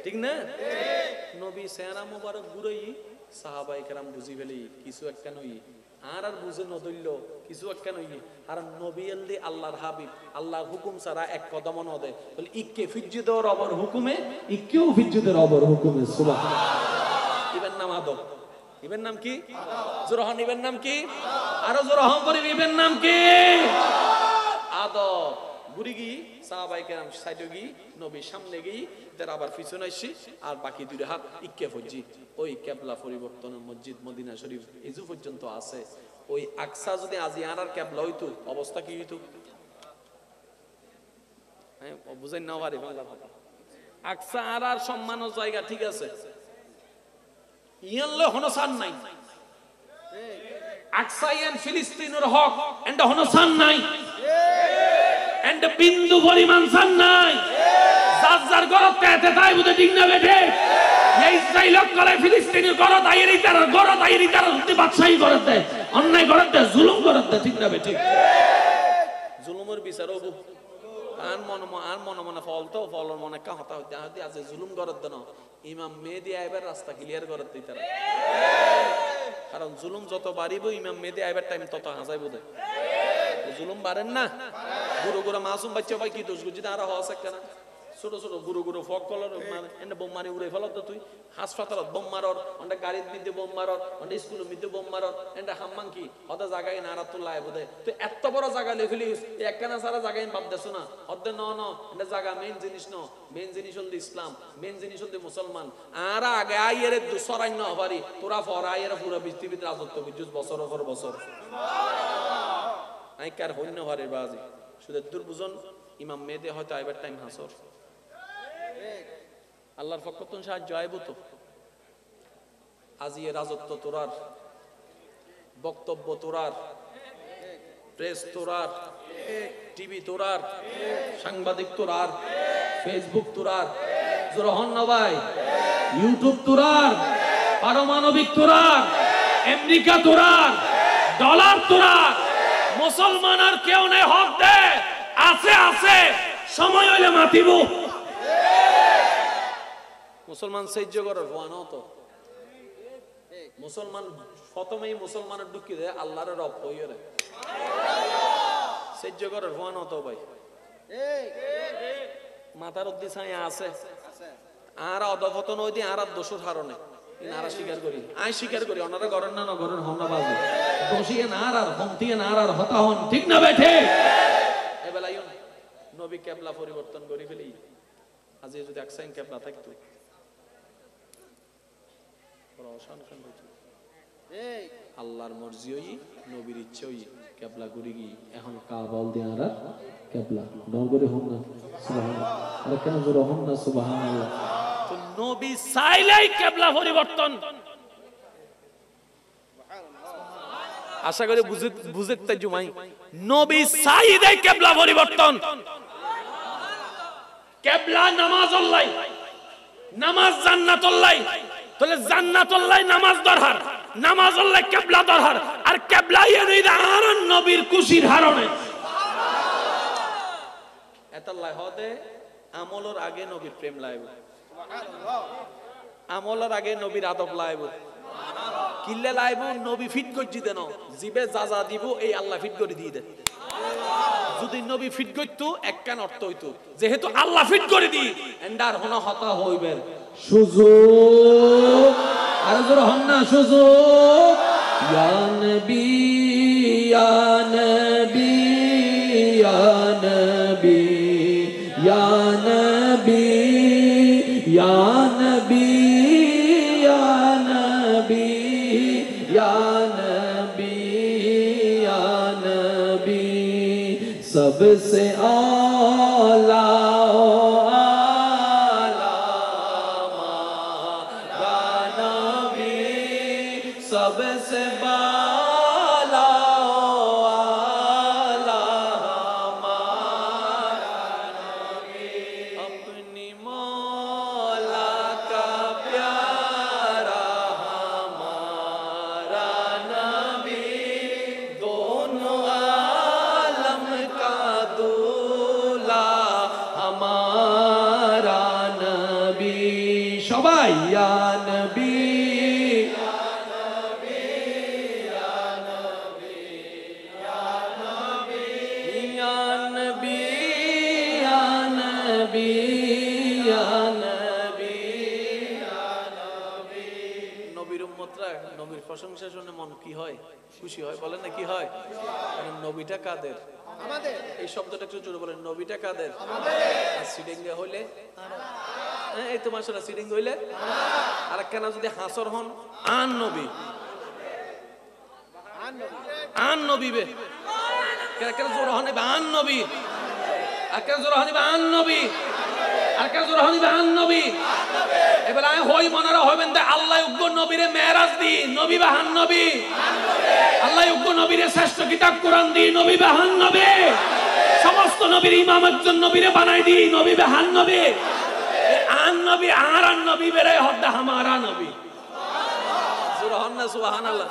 ঠিক না নবী সেনা মোবারক ঘুরেই সাহাবাই কেরাম বুঝি ফেলি কিছু একটা নই আর বুঝে নদইল কিছু একটা নই আর নবী আল্লি আল্লাহর হাবিব আল্লাহর হুকুম ছাড়া এক কদম নদে বলে ইক্কে ফিজ্জিদের রবর হুকুমে ইকেও ফিজ্জুদের রবের হুকুমে সুবহানাল্লাহ ইবেন নাম আদব ইবেন নাম কি জোরহন ইবেন নাম কি আরো জোরহন করি ইবেন নাম কি আদব ঘুরি গি সাহাবাই কেরাম সাইডে গি নবীর সামনে গি তার আবার পিছনে আসছি আর বাকি দুই হাত ইক্কে ফজি ওই কেবলা পরিবর্তনের মসজিদ মদিনা শরীফ এজু পর্যন্ত আছে ওই আকসা যদি আজি আর কেবলা হইতো অবস্থা কি হইতো হ্যাঁ বুঝাই না পারি বাংলা কথা আকসা আর সম্মানের জায়গা ঠিক আছে ইয়ানলে হনসান নাই আকসা ইয়ান ফিলিস্তিনের হক এন্ড হনসান নাই এন্ড বিন্দু পরিমাণ সান নাই যার গরতে এতে তাই বুঝে ঠিক না বেঠে এই ইসরাইল করে ফিলিস্তিনের গরত আইরি তার হতে বাদশাহী করতে অন্যায় করতে জুলুম করতে ঠিক না বেঠে জুলুমের বিচার হবো আর মনে ফল তো ফলর মনে কা হতা হইতে আছে জুলুম করতে না ইমাম মেহেদী আইবার রাস্তা ক্লিয়ার করতে তারা কারণ জুলুম যত বাড়িব ইমাম মেহেদী আইবার টাইম তত হাসাইব দে জুলুম বাড়েন না গুরু গুরু মাসুম বাচ্চা ভাই কি দোষ গুজি আর হওয়া থাকে না ছোট ছোট গুরু গুরু ফক কলর এনে বোম মারি উড়ে ফেলত তুই হাসপাতালত বোম মারর অন্ডা গাড়ির মধ্যে বোম মারর অন্ডা স্কুলের মধ্যে বোম মারর এন্ডা হাম্মাং কি হদা জায়গায় নারাতুল্লাহ বুদে তুই এত বড় জায়গা লই ফেলিস একখানা সারা জায়গায় বাদ দেছ না হদে ন এন্ডা জায়গা মেইন জিনিস ন মেইন জিনিস হল ইসলাম মেইন জিনিস হল মুসলমান আর আগে আইয়ের দুসরাই ন হবারি তোরা ফরাইয়ের পুরো পৃথিবীতে রাজত্ব করছিস বছরের পর বছর আই কার হইন হরে বাজি শুধু দুর্বুজন ইমাম মেহেদী হয়তো আইবার টাইম হাসর আল্লাহর পক্ষ থেকে সাহায্য আইব তো আজি এ রাজত্ব তোরার বক্তব্য তোরার প্রেস তোরার টিভি তোরার সাংবাদিক তোরার ফেসবুক তোরার জোরহন নবাই ইউটিউব তোরার পারমাণবিক তোরার আমেরিকা তোরার ডলার তোরার মুসলমান আর কেউ নাই হক দে আছে সময় হইলে মাতিব মুসলমান সহ্য করার ভয়ান তো মুসলমান প্রথমেই মুসলমানের ঢুকি দেয় আল্লাহর রব হইয়ে রে সহ্য করার ভয়ান তো ভাই মাথার উদ্দেশ্য আছে আর অধপতন ওই দিন আর দোষর হারণে নারা স্বীকার করি আই স্বীকার করি ওনারা গরেন না গরেন হন না বাজে দোষিয়ে না আর হন্তিয়ে না আর হতা হন ঠিক না বেঠে এবেলা নবী কেবলা পরিবর্তন করে ফেলি আজ যদি একসাইন কেবলা থাকতো আল্লাহর মর্জি হই নবীর ইচ্ছে হই কেবলা করি কি এখন কাবাল দিয়ে আর কেবলা ডর করে হন না সুবহানাল্লাহ আর কেন জোরে হন না সুবহানাল্লাহ তো নবী চাইলেই কেবলা পরিবর্তন আশা করি বুঝতে জুমাই নবী চাইলেই কেবলা পরিবর্তন কেবলা নামাজ আল্লাহ নামাজ জান্নাতুল্লাহ তাহলে জান্নাতুল্লাহ নামাজ দরকার নামাজ আল্লাহ কিবলা দরকার আর কিবলা এর আর নবীর খুশির হারণে এতাল্লাহ হদে আমলের আগে নবীর প্রেম লাইব সুবহানাল্লাহ আমলের আগে নবীর আদব লাইব কিল্লে লাইব নবী ফিট করজি দেন জিবে যা দিব এই আল্লাহ ফিট করে দিয়ে দেন যদি নবী ফিট করতো একখান অর্থ হইতো যেহেতু আল্লাহ ফিট করে দি এন্ডার হনা হতা হইবেন সুযোগ আর জোর হন না সুযোগ ইয়া নবী ইয়া নবী ইয়া নবী ইয়া নবী ইয়া নবী ইয়া নবী ইয়া নবী ইয়া নবী सबसे आला सबसे बाला आला ইয়া নবী নবীর প্রশংসা শুনে মন কি হয়? খুশি হয়। বলেন না কি হয়? কারণ নবীটা কাদের? আমাদের। এই শব্দটা একটু জোরে বলেন, নবীটা কাদের? আমাদের। আর সিডিংগা হইলে এই তো মাশাআল্লাহ, সিডিং হইলে আর কেন যদি হাসর হন আন নবী, আন নবী বে কেন জোর হন আন নবী, আর কেন জোর হন আন নবী, আর কেন জোর হন আন নবী। এবার আমি হই মনারা হইবেন যে আল্লাহ উগ্র নবীরে মেরাজ দি নবী বাহান নবী, আল্লাহ উগ্র নবীরে শ্রেষ্ঠ কিতাব কোরআন দি নবী বাহান নবী, সমস্ত নবীর ইমাম একজন নবীরে বানাই দি নবী বাহান নবী। আন নবী আর আন নবী বেরে হদ্দা হামারা নবী। সুবহানাল্লাহ সুবহানাল্লাহ।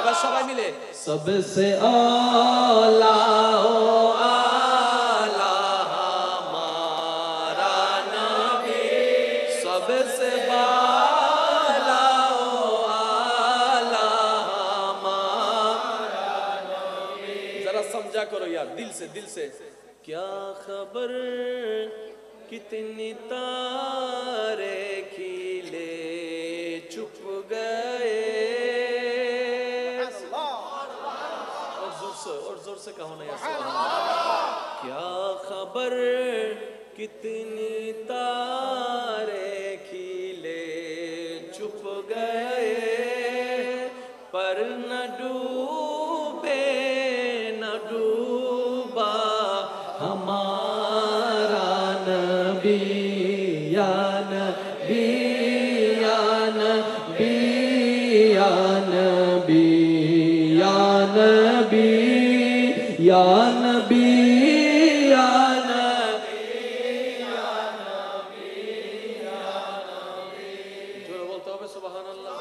এবার সবাই মিলে সবসে আলা ও আলা হামারা নবী, সবসে বালা ও আলা হামারা নবী। जरा समझा करो यार दिल से क्या खबर कितनी तारे खिले चुप गए। और जोर से कहो ना यार। क्या खबर कितनी तारे खिले चुप गए, पर न डूबे न डूबा हमारा नबी, या नबी या नबी या नबी या नबी या नबी या नबी या नबी। जोर बोलते হবে सुबहानअल्लाह।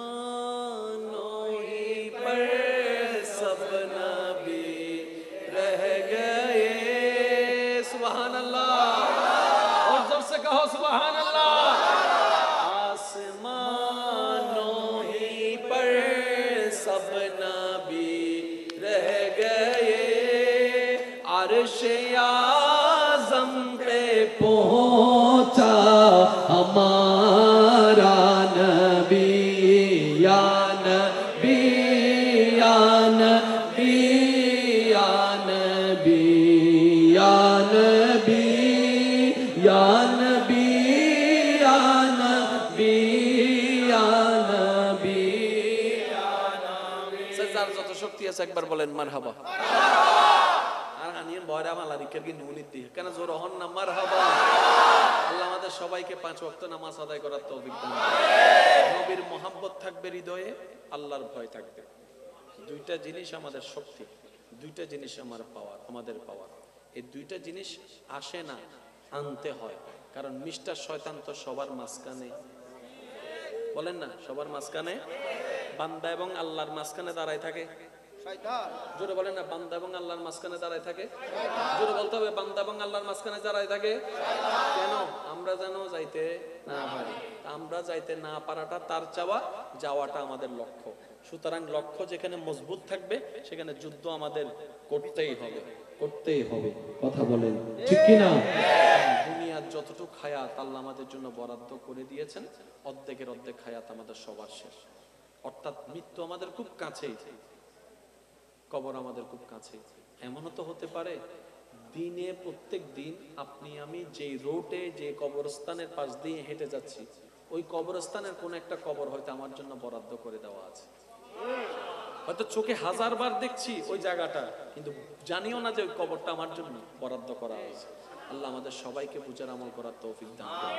आसमानों ही पर सब नबी रह गए। सुबहानअल्लाह। और जोर से कहो सुबहानअल्लाह। आसमानों ही पर सब नबी रह गए, अर्श-ए आज़म पे पहुंचा हमारा नबी, या नबी या नबी या नबी या नबी या नबी या नबी या नबी। সজ্জার যত শক্তি আছে একবার বলেন মারহাবা। আর আনিয়েন বয়রা মালা রিকের কি নুনিত দি কেন জোর হন না মারহাবা। আল্লাহ আমাদের সবাইকে 5 ওয়াক্ত নামাজ আদায় করার তৌফিক দান করুন। নবীর মোহাব্বত থাকবে হৃদয়ে, আল্লাহর ভয় থাকবে। দুইটা জিনিস আমাদের শক্তি, দুইটা জিনিস আমাদের পাওয়ার। এই দুইটা জিনিস আসে না, আনতে হয়। কারণ মিস্টার শয়তান তো সবার মাঝখানে, বলেন না সবার মাঝখানে, বান্দা এবং আল্লাহর মাঝখানে দাঁড়ায় থাকে শয়তান। জোরে বলেন না বান্দা এবং আল্লাহর মাঝখানে দাঁড়ায় থাকে। জোরে বলতে হবে বান্দা এবং আল্লাহর মাঝখানে দাঁড়ায় থাকে। কেন? আমরা যেন যাইতে না পারি। আমরা যাইতে না পারাটা তার চাওয়া, যাওয়াটা আমাদের লক্ষ্য। সুতরাং লক্ষ্য যেখানে মজবুত থাকবে সেখানে যুদ্ধ আমাদের করতেই হবে, করতেই হবে। কথা বলেন ঠিক কি না? দুনিয়ার যতটুকু হায়াত আল্লাহ আমাদের জন্য বরাদ্দ করে দিয়েছেন, অর্ধেকের অর্ধেক হায়াত আমাদের সবার শেষ। অর্থাৎ মৃত্যু আমাদের খুব কাছেই, কবর আমাদের খুব কাছে। এমনও তো হতে পারে দিনে প্রত্যেক দিন আপনি আমি যে রোডে যে কবরস্থানের পাশ দিয়ে হেঁটে যাচ্ছি, ওই কবরস্থানের কোন একটা কবর হয়তো আমার জন্য বরাদ্দ করে দেওয়া আছে। হয়তো চোখে 1000 বার দেখছি ওই জায়গাটা, কিন্তু জানিও না যে ওই কবরটা আমার জন্য বরাদ্দ করা হয়েছে। আল্লাহ আমাদের সবাইকে বুঝার আমল করার তৌফিক দান করুন।